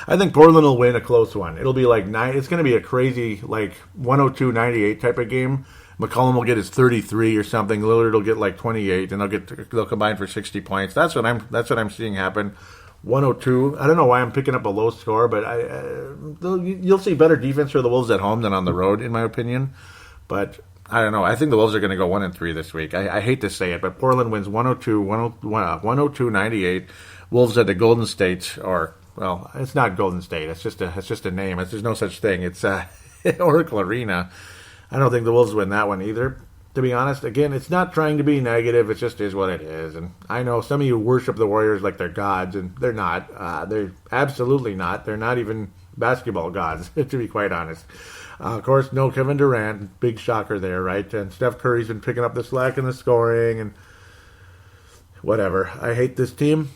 I think Portland will win a close one. It'll be like it's going to be a crazy 102-98 type of game. McCollum will get his 33 or something. Lillard will get 28, and they'll combine for 60 points. That's what I'm seeing happen. 102. I don't know why I'm picking up a low score, but you'll see better defense for the Wolves at home than on the road, in my opinion. But I don't know. I think the Wolves are going to go 1-3 this week. I hate to say it, but Portland wins 102-98. Wolves at the Golden State, or well, it's not Golden State. It's just a name. There's no such thing. It's Oracle Arena. I don't think the Wolves win that one either, to be honest. Again, it's not trying to be negative. It just is what it is. And I know some of you worship the Warriors like they're gods, and they're not. They're absolutely not. They're not even basketball gods, to be quite honest. Of course, no Kevin Durant. Big shocker there, right? And Steph Curry's been picking up the slack in the scoring and whatever. I hate this team.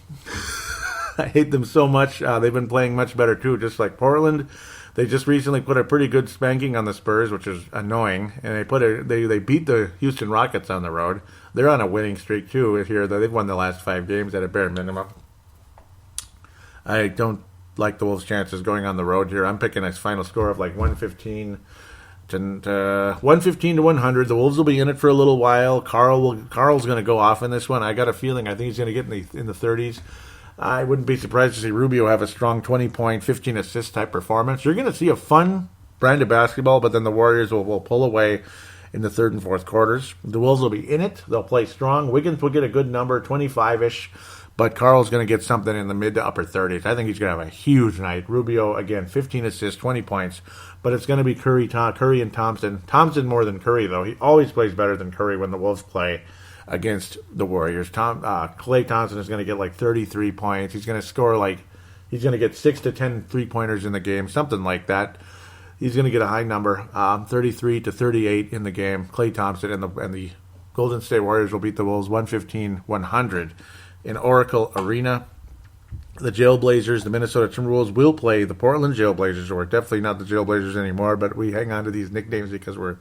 I hate them so much. They've been playing much better, too, just like Portland. They just recently put a pretty good spanking on the Spurs, which is annoying, and they beat the Houston Rockets on the road. They're on a winning streak too here. They've won the last 5 games at a bare minimum. I don't like the Wolves' chances going on the road here. I'm picking a final score of 115 to 100. The Wolves will be in it for a little while. Carl's going to go off in this one. I got a feeling. I think he's going to get in the 30s. I wouldn't be surprised to see Rubio have a strong 20-point, 15-assist type performance. You're going to see a fun brand of basketball, but then the Warriors will pull away in the third and fourth quarters. The Wolves will be in it. They'll play strong. Wiggins will get a good number, 25-ish, but Carl's going to get something in the mid to upper 30s. I think he's going to have a huge night. Rubio, again, 15 assists, 20 points, but it's going to be Curry and Thompson. Thompson more than Curry, though. He always plays better than Curry when the Wolves play against the Warriors. Klay Thompson is going to get 33 points. He's going to score he's going to get 6 to 10 3-pointers in the game, something like that. He's going to get a high number, 33 to 38 in the game. Klay Thompson and the Golden State Warriors will beat the Wolves 115-100 in Oracle Arena. The Jailblazers, the Minnesota Timberwolves, will play the Portland Jailblazers. We're definitely not the Jailblazers anymore, but we hang on to these nicknames because we're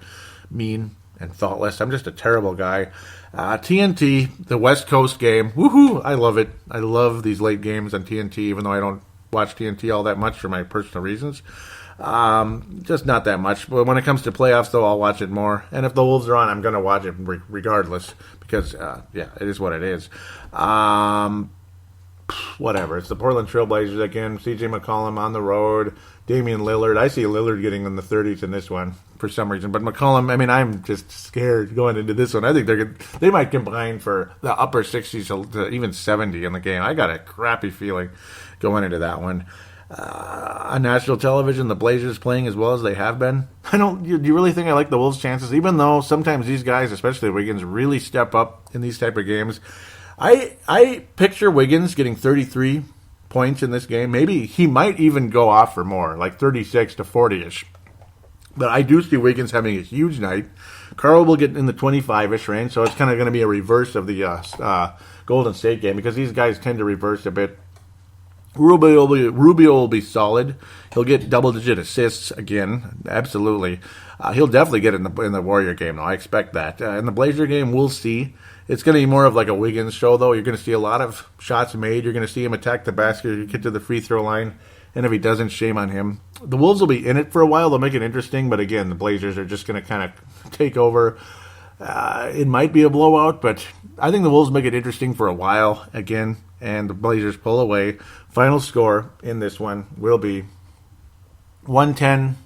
mean and thoughtless. I'm just a terrible guy. TNT, the West Coast game. Woohoo! I love it. I love these late games on TNT, even though I don't watch TNT all that much for my personal reasons. Just not that much. But when it comes to playoffs, though, I'll watch it more. And if the Wolves are on, I'm going to watch it regardless because, it is what it is. Whatever. It's the Portland Trailblazers again. CJ McCollum on the road. Damian Lillard. I see Lillard getting in the 30s in this one for some reason. But McCollum, I'm just scared going into this one. I think they might combine for the upper 60s to even 70 in the game. I got a crappy feeling going into that one. On national television, the Blazers playing as well as they have been. Do you really think I like the Wolves' chances? Even though sometimes these guys, especially Wiggins, really step up in these type of games. I picture Wiggins getting 33 points in this game. Maybe he might even go off for more, like 36 to 40-ish. But I do see Wiggins having a huge night. Carl will get in the 25-ish range, so it's kind of going to be a reverse of the Golden State game because these guys tend to reverse a bit. Rubio will be solid. He'll get double-digit assists again, absolutely. He'll definitely get in the Warrior game, though. I expect that. In the Blazer game, we'll see. It's going to be more of like a Wiggins show, though. You're going to see a lot of shots made. You're going to see him attack the basket, get to the free throw line, and if he doesn't, shame on him. The Wolves will be in it for a while. They'll make it interesting, but again, the Blazers are just going to kind of take over. It might be a blowout, but I think the Wolves make it interesting for a while again, and the Blazers pull away. Final score in this one will be 110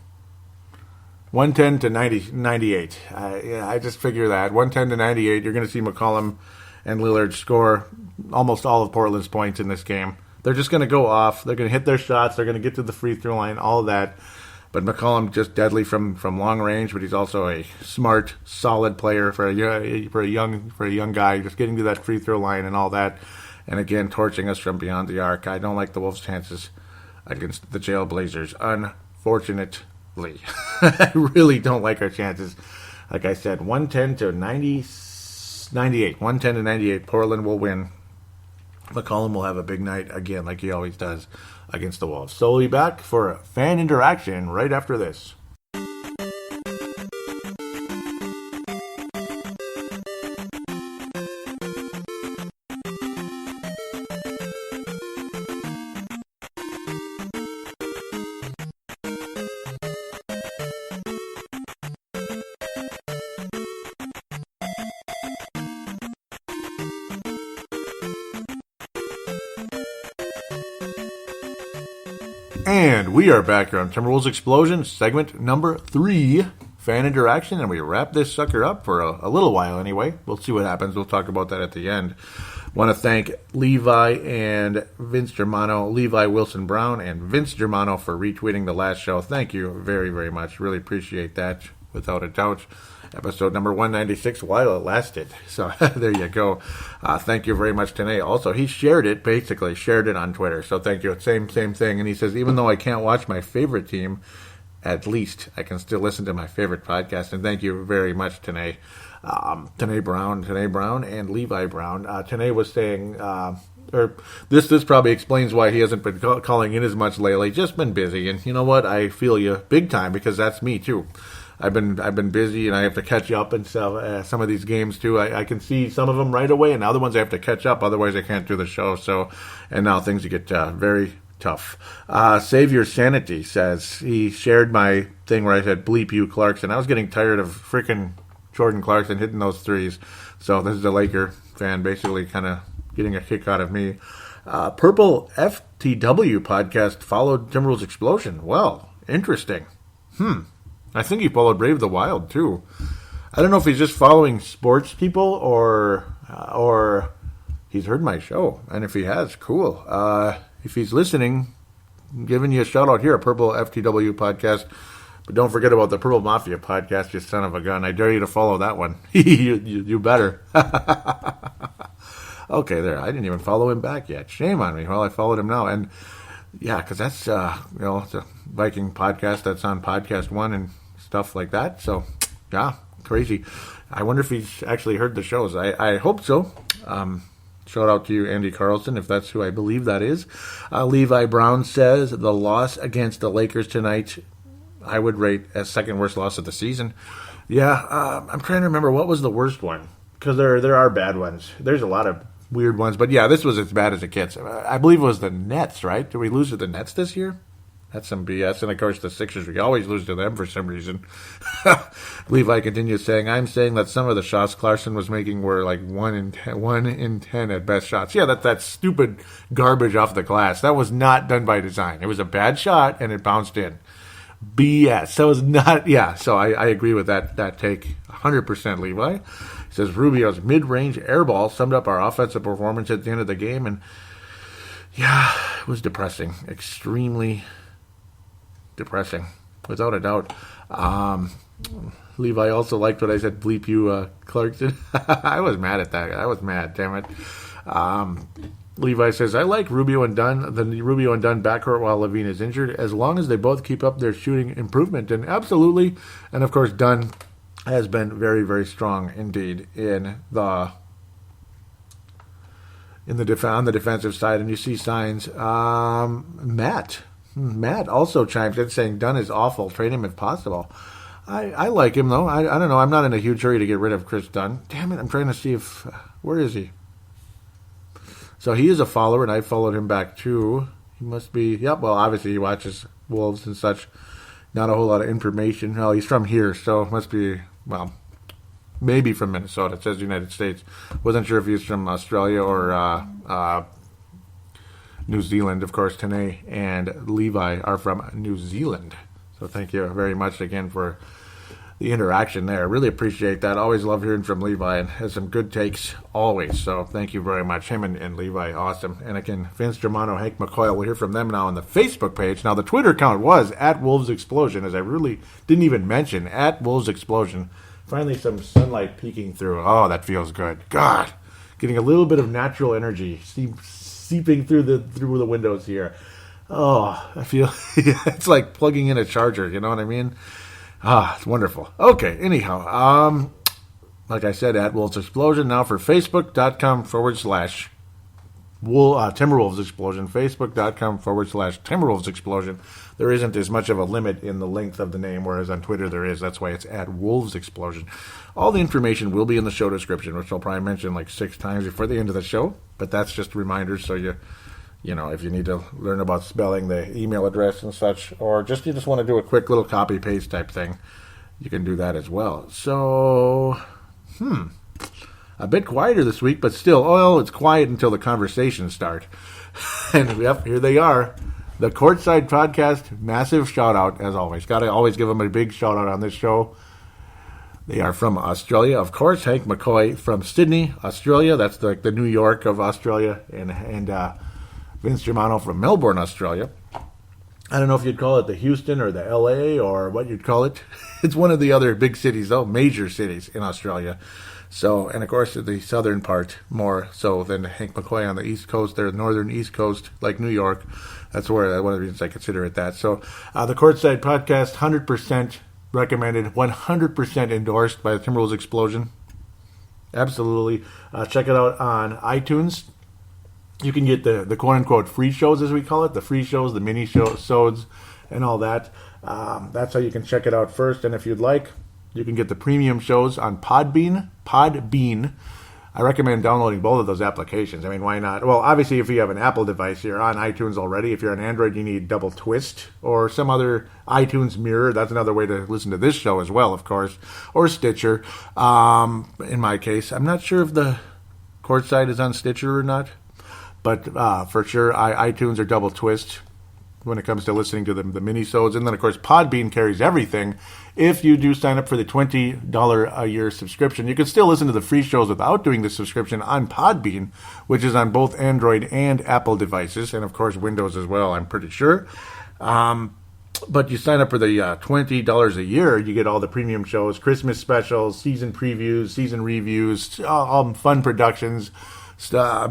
to 98. I just figure that. 110 to 98. You're going to see McCollum and Lillard score almost all of Portland's points in this game. They're just going to go off. They're going to hit their shots. They're going to get to the free throw line, all of that. But McCollum just deadly from long range, but he's also a smart, solid player for a young guy, just getting to that free throw line and all that. And again, torching us from beyond the arc. I don't like the Wolves' chances against the Jailblazers, unfortunately. I really don't like our chances. Like I said, 110 to 98. 110 to 98. Portland will win. McCollum will have a big night again, like he always does against the Wolves. So we'll be back for fan interaction right after this. And we are back here on Timberwolves Explosion, segment number 3, fan interaction, and we wrap this sucker up for a little while anyway. We'll see what happens. We'll talk about that at the end. Want to thank Levi and Vince Germano, Levi Wilson Brown, and Vince Germano for retweeting the last show. Thank you very, very much. Really appreciate that, without a doubt. Episode number 196 while it lasted. So there you go. Thank you very much, Tanae. Also, he shared it on Twitter. So thank you. Same thing. And he says, even though I can't watch my favorite team, at least I can still listen to my favorite podcast. And thank you very much, Tanae. Tanae Brown, and Levi Brown. Tanae was saying, this probably explains why he hasn't been calling in as much lately. Just been busy. And you know what? I feel you big time because that's me too. I've been busy and I have to catch up and stuff. Some of these games too. I can see some of them right away, and other ones I have to catch up. Otherwise, I can't do the show. So, and now things get very tough. Save Your Sanity says he shared my thing where I said bleep you Clarkson. I was getting tired of freaking Jordan Clarkson hitting those threes. So this is a Laker fan basically kind of getting a kick out of me. Purple FTW podcast followed Timberwolves Explosion. Well, interesting. I think he followed Brave the Wild, too. I don't know if he's just following sports people or he's heard my show. And if he has, cool. If he's listening, I'm giving you a shout-out here, Purple FTW podcast. But don't forget about the Purple Mafia podcast, you son of a gun. I dare you to follow that one. you better. Okay, there. I didn't even follow him back yet. Shame on me. Well, I followed him now. And yeah, because that's, it's a Viking podcast that's on Podcast One and stuff like that. So, yeah, crazy. I wonder if he's actually heard the shows. I hope so. Shout out to you, Andy Carlson, if that's who I believe that is. Levi Brown says the loss against the Lakers tonight, I would rate as second worst loss of the season. Yeah, I'm trying to remember what was the worst one, because there are bad ones. There's a lot of weird ones, but yeah, this was as bad as it gets. I believe it was the Nets, right? Did we lose to the Nets this year? That's some BS. And of course, the Sixers, we always lose to them for some reason. Levi continues saying, I'm saying that some of the shots Clarkson was making were like 1 in 10 at best shots. Yeah, that's stupid garbage off the glass. That was not done by design. It was a bad shot, and it bounced in. BS. That was not, yeah, so I agree with that take 100%, Levi. He says, Rubio's mid-range air ball summed up our offensive performance at the end of the game, and yeah, it was depressing. Extremely depressing, without a doubt. Levi also liked what I said, bleep you, Clarkson. I was mad at that. I was mad, damn it. Levi says, I like Rubio and Dunn, the Rubio and Dunn backcourt while Levine is injured, as long as they both keep up their shooting improvement. And absolutely, and of course, Dunn has been very, very strong indeed on the defensive side, and you see signs. Matt also chimes in saying Dunn is awful. Trade him if possible. I like him, though. I don't know. I'm not in a huge hurry to get rid of Chris Dunn. Damn it. I'm trying to see where is he? So he is a follower, and I followed him back, too. He must be, yep, well, obviously he watches Wolves and such. Not a whole lot of information. Well, he's from here, so it must be, well, maybe from Minnesota. It says United States. Wasn't sure if he was from Australia or New Zealand. Of course, Tane and Levi are from New Zealand. So thank you very much again for the interaction there. Really appreciate that. Always love hearing from Levi, and has some good takes always. So thank you very much. Him and Levi, awesome. And again, Vince Germano, Hank McCoy, we'll hear from them now on the Facebook page. Now, the Twitter account was at Wolves Explosion, as I really didn't even mention, at Wolves Explosion. Finally, some sunlight peeking through. Oh, that feels good. God, getting a little bit of natural energy seeping through the windows here. Oh, I feel it's like plugging in a charger. You know what I mean? It's wonderful. Okay, anyhow, like I said, at Wolves Explosion. Now for Facebook.com / Timberwolves Explosion. Facebook.com / Timberwolves Explosion. There isn't as much of a limit in the length of the name, whereas on Twitter there is. That's why it's at Wolves Explosion. All the information will be in the show description, which I'll probably mention like 6 times before the end of the show. But that's just reminders, so you know, if you need to learn about spelling, the email address and such, or you just want to do a quick little copy-paste type thing, you can do that as well. So, a bit quieter this week, but still, it's quiet until the conversations start. And yep, here they are. The Courtside Podcast, massive shout-out, as always. Got to always give them a big shout-out on this show. They are from Australia, of course. Hank McCoy from Sydney, Australia. That's like the New York of Australia. And Vince Germano from Melbourne, Australia. I don't know if you'd call it the Houston or the LA or what you'd call it. It's one of the other big cities, though, major cities in Australia. So, and of course, the southern part more so than Hank McCoy on the East Coast, there, northern East Coast, like New York. That's one of the reasons I consider it that. So, the Courtside Podcast, 100% recommended, 100% endorsed by the Timberwolves Explosion. Absolutely. Check it out on iTunes. You can get the quote-unquote free shows, as we call it, the free shows, the mini shows, and all that. That's how you can check it out first. And if you'd like, you can get the premium shows on Podbean. I recommend downloading both of those applications. I mean, why not? Well, obviously, if you have an Apple device, you're on iTunes already. If you're on Android, you need Double Twist or some other iTunes mirror. That's another way to listen to this show as well, of course. Or Stitcher, in my case. I'm not sure if the Courtside is on Stitcher or not. But for sure, iTunes or Double Twist when it comes to listening to the mini-sodes. And then, of course, Podbean carries everything. If you do sign up for the $20 a year subscription, you can still listen to the free shows without doing the subscription on Podbean, which is on both Android and Apple devices, and, of course, Windows as well, I'm pretty sure. But you sign up for the $20 a year, you get all the premium shows, Christmas specials, season previews, season reviews, all fun productions.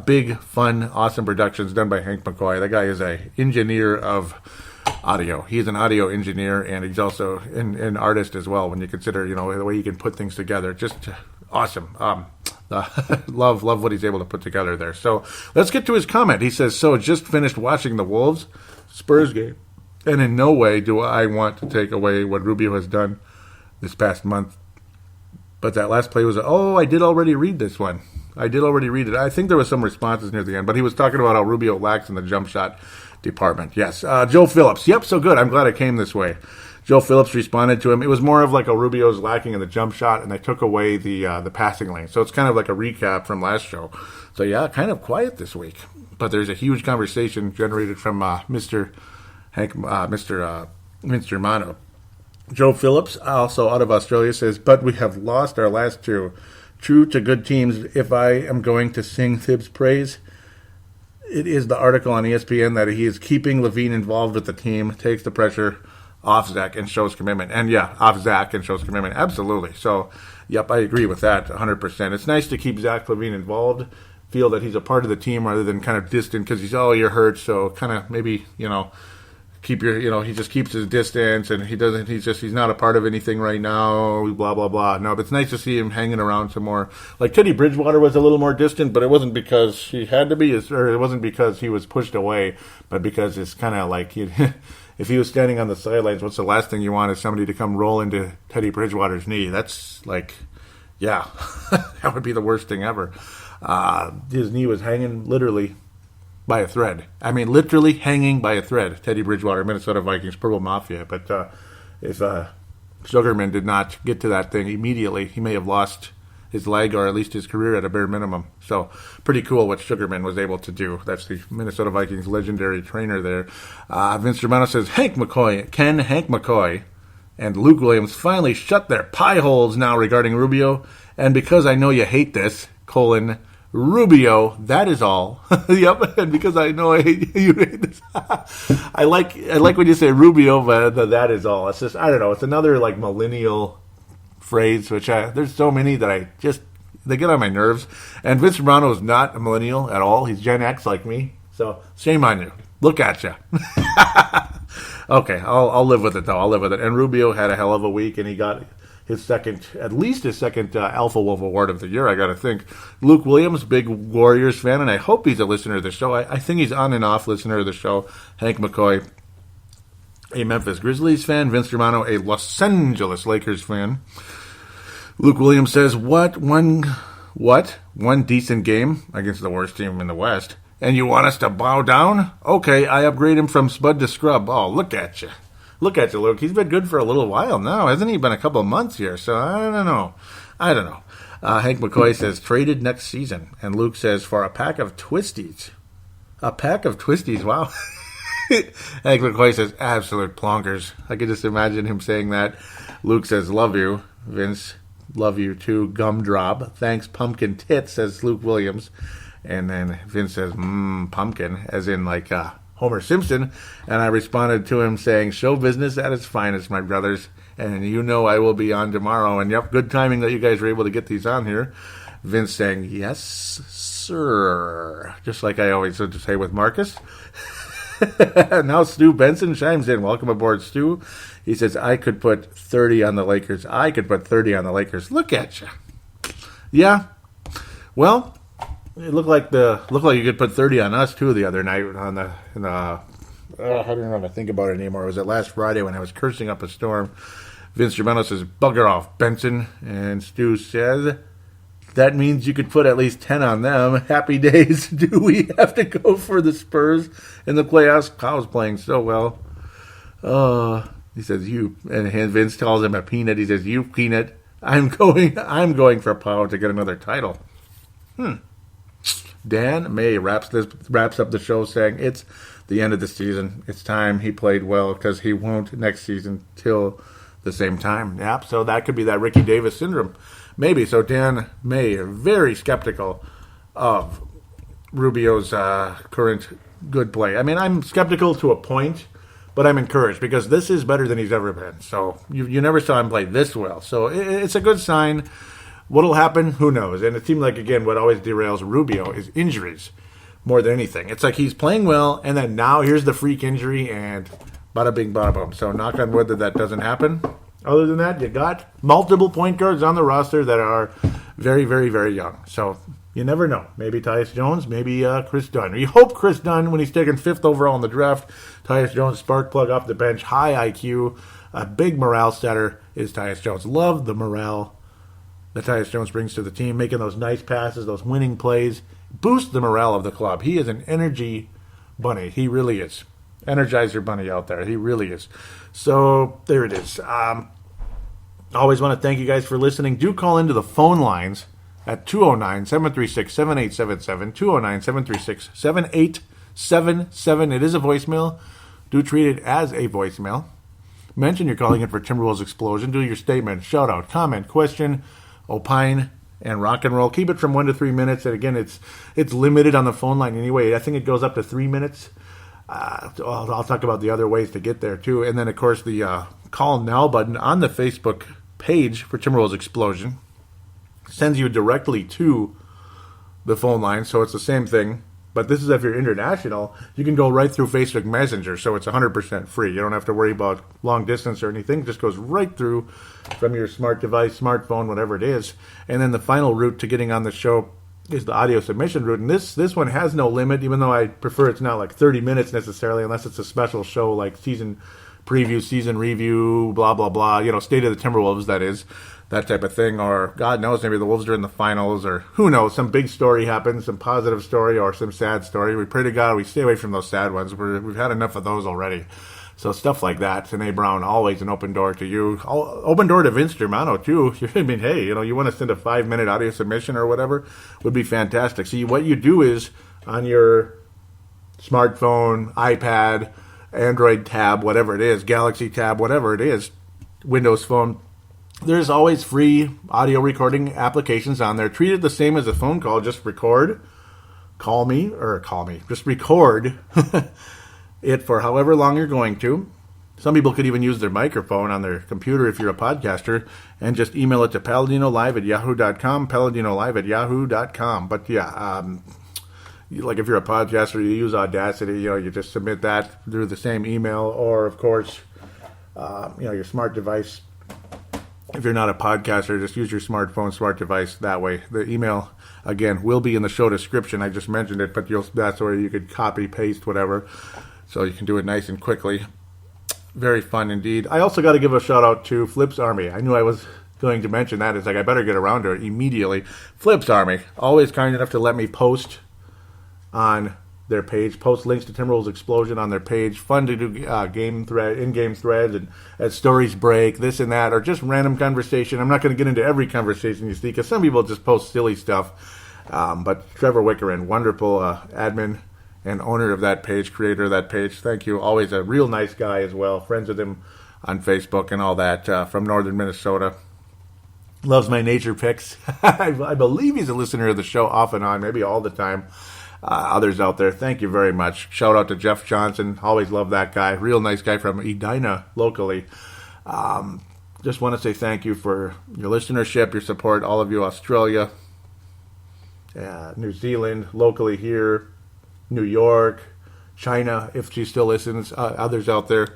Big, fun, awesome productions done by Hank McCoy. That guy is a engineer of audio. He's an audio engineer, and he's also an artist as well. When you consider, the way he can put things together, just awesome. Love what he's able to put together there. So let's get to his comment. He says, "So just finished watching the Wolves Spurs game, and in no way do I want to take away what Rubio has done this past month. But that last play was, I did already read this one. I did already read it. I think there was some responses near the end, but he was talking about how Rubio lacks in the jump shot department. Yes. Joe Phillips. Yep, so good. I'm glad it came this way. Joe Phillips responded to him. It was more of like a Rubio's lacking in the jump shot, and they took away the passing lane. So it's kind of like a recap from last show. So yeah, kind of quiet this week. But there's a huge conversation generated from Mr. Vince Germano. Joe Phillips, also out of Australia, says, "But we have lost our last two. True to good teams, if I am going to sing Thibs' praise, it is the article on ESPN that he is keeping Levine involved with the team, takes the pressure off Zach and shows commitment." And yeah, off Zach and shows commitment. Absolutely. So, yep, I agree with that 100%. It's nice to keep Zach Levine involved, feel that he's a part of the team rather than kind of distant because you're hurt. So kind of maybe, keep he just keeps his distance and he's not a part of anything right now, blah, blah, blah. No, but it's nice to see him hanging around some more. Like Teddy Bridgewater was a little more distant, but it wasn't because he had to be, or it wasn't because he was pushed away, but because it's kind of like, if he was standing on the sidelines, what's the last thing you want is somebody to come roll into Teddy Bridgewater's knee? That's like, yeah, that would be the worst thing ever. His knee was hanging literally by a thread. I mean, literally hanging by a thread. Teddy Bridgewater, Minnesota Vikings, Purple Mafia. But if Sugarman did not get to that thing immediately, he may have lost his leg or at least his career at a bare minimum. So pretty cool what Sugarman was able to do. That's the Minnesota Vikings legendary trainer there. Vince Germano says, Hank McCoy and Luke Williams finally shut their pie holes now regarding Rubio. And because I know you hate this, Rubio, that is all. Yep, and because I know you hate this. I like when you say Rubio, but that is all. It's just, I don't know, it's another like millennial phrase, which there's so many that they get on my nerves. And Vince Romano is not a millennial at all. He's Gen X like me. So shame on you. Look at you. Okay, I'll live with it though. I'll live with it. And Rubio had a hell of a week, and he got at least his second Alpha Wolf Award of the year, I got to think. Luke Williams, big Warriors fan, and I hope he's a listener of the show. I think he's on and off listener of the show. Hank McCoy, a Memphis Grizzlies fan. Vince Germano, a Los Angeles Lakers fan. Luke Williams says, One decent game against the worst team in the West, and you want us to bow down? Okay, I upgrade him from Spud to Scrub. Oh, look at you. Look at you, Luke. He's been good for a little while now. Hasn't he been a couple of months here? So I don't know. Hank McCoy says, traded next season. And Luke says, for a pack of twisties. A pack of twisties, wow. Hank McCoy says, absolute plonkers. I could just imagine him saying that. Luke says, love you. Vince, love you too. Gumdrop. Thanks, pumpkin tits, says Luke Williams. And then Vince says, pumpkin, as in like Homer Simpson, and I responded to him saying, show business at its finest, my brothers, and I will be on tomorrow. And yep, good timing that you guys were able to get these on here. Vince saying, yes, sir, just like I always would say with Marcus. Now Stu Benson chimes in. Welcome aboard, Stu. He says, I could put 30 on the Lakers. Look at you. Yeah, well, it looked like you could put 30 on us too the other night I don't know how to think about it anymore. It was that last Friday when I was cursing up a storm. Vince Germano says, bugger off, Benson. And Stu says, that means you could put at least 10 on them. Happy days. Do we have to go for the Spurs in the playoffs? Powell's playing so well. He says, you. And Vince calls him a peanut. He says, you peanut. I'm going for Powell to get another title. Dan May wraps up the show saying, it's the end of the season. It's time. He played well because he won't next season till the same time. Yep, so that could be that Ricky Davis syndrome. Maybe. So Dan May, very skeptical of Rubio's current good play. I mean, I'm skeptical to a point, but I'm encouraged because this is better than he's ever been. So you never saw him play this well. So it's a good sign. What'll happen? Who knows? And it seemed like, again, what always derails Rubio is injuries more than anything. It's like he's playing well, and then now here's the freak injury, and Bada bing, bada boom. So knock on wood that doesn't happen. Other than that, you got multiple point guards on the roster that are very, very, very young. So you never know. Maybe Tyus Jones, maybe Chris Dunn. Or you hope Chris Dunn, when he's taken 5th overall in the draft, Tyus Jones, spark plug off the bench, high IQ, a big morale setter is Tyus Jones. Love the morale that Tyus Jones brings to the team, making those nice passes, those winning plays, boost the morale of the club. He is an energy bunny. He really is. Energizer bunny out there. He really is. So there it is. Always want to thank you guys for listening. Do call into the phone lines at 209-736-7877, 209-736-7877. It is a voicemail. Do treat it as a voicemail. Mention you're calling in for Timberwolves Explosion. Do your statement, shout out, comment, question, opine, and rock and roll. Keep it from 1 to 3 minutes. And again, it's limited on the phone line anyway. I think it goes up to 3 minutes. I'll talk about the other ways to get there too. And then, of course, the call now button on the Facebook page for Timberwolves Explosion sends you directly to the phone line. So it's the same thing. But this is if you're international, you can go right through Facebook Messenger. So it's 100% free. You don't have to worry about long distance or anything. It just goes right through from your smart device, smartphone, whatever it is. And then the final route to getting on the show is the audio submission route. And this one has no limit, even though I prefer it's not like 30 minutes necessarily, unless it's a special show like season preview, season review, blah, blah, blah. State of the Timberwolves, that is. That type of thing. Or, God knows, maybe the Wolves are in the finals, or who knows, some big story happens, some positive story or some sad story. We pray to God we stay away from those sad ones. We've had enough of those already. So stuff like that. Tanae Brown, always an open door to you. Open door to Vince Germano, too. I mean, hey, you want to send a 5-minute audio submission or whatever, would be fantastic. See, what you do is, on your smartphone, iPad, Android tab, whatever it is, Galaxy tab, whatever it is, Windows Phone, there's always free audio recording applications on there. Treat it the same as a phone call. Just record, just record it for however long you're going to. Some people could even use their microphone on their computer if you're a podcaster, and just email it to paladinolive@yahoo.com, paladinolive@yahoo.com. But yeah, like if you're a podcaster, you use Audacity, you just submit that through the same email, or of course, your smart device. If you're not a podcaster, just use your smartphone, smart device that way. The email, again, will be in the show description. I just mentioned it, but that's where you could copy, paste, whatever. So you can do it nice and quickly. Very fun indeed. I also got to give a shout out to Flip's Army. I knew I was going to mention that. It's like I better get around to it immediately. Flip's Army, always kind enough to let me post on their page, post links to Timberwolves Explosion on their page. Fun to do in-game threads, and as stories break, this and that, or just random conversation. I'm not going to get into every conversation you see, because some people just post silly stuff. But Trevor Wickerin, wonderful admin and owner of that page, creator of that page. Thank you. Always a real nice guy as well. Friends with him on Facebook and all that, from northern Minnesota. Loves my nature picks. I believe he's a listener of the show off and on, maybe all the time. Others out there, thank you very much. Shout out to Jeff Johnson. Always love that guy. Real nice guy from Edina, locally. Just want to say thank you for your listenership, your support, all of you, Australia, New Zealand, locally here, New York, China, if she still listens, others out there.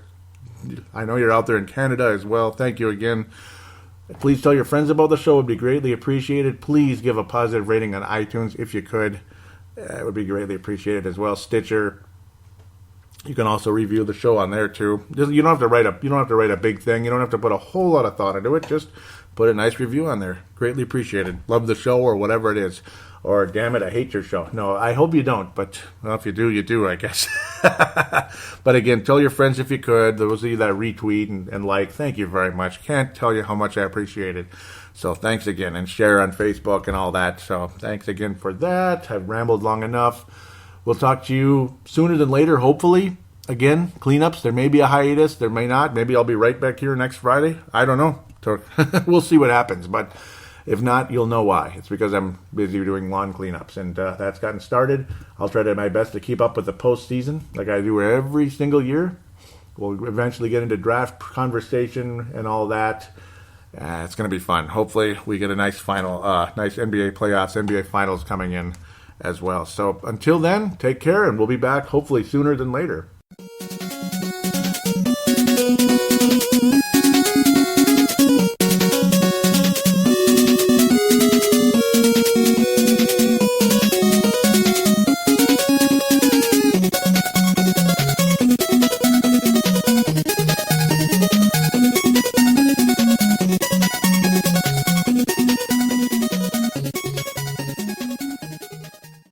I know you're out there in Canada as well. Thank you again. Please tell your friends about the show. It would be greatly appreciated. Please give a positive rating on iTunes if you could. It would be greatly appreciated as well. Stitcher. You can also review the show on there too. You don't have to write a big thing. You don't have to put a whole lot of thought into it. Just put a nice review on there. Greatly appreciated. Love the show, or whatever it is. Or damn it, I hate your show. No, I hope you don't. But well, if you do, you do, I guess. But again, tell your friends if you could. Those of you that retweet and like, thank you very much. Can't tell you how much I appreciate it. So thanks again, and share on Facebook and all that. So thanks again for that. I've rambled long enough. We'll talk to you sooner than later, hopefully. Again, cleanups. There may be a hiatus. There may not. Maybe I'll be right back here next Friday. I don't know. We'll see what happens. But if not, you'll know why. It's because I'm busy doing lawn cleanups, and that's gotten started. I'll try to do my best to keep up with the postseason like I do every single year. We'll eventually get into draft conversation and all that. It's going to be fun. Hopefully, we get a nice final, nice NBA playoffs, NBA finals coming in as well. So until then, take care, and we'll be back hopefully sooner than later.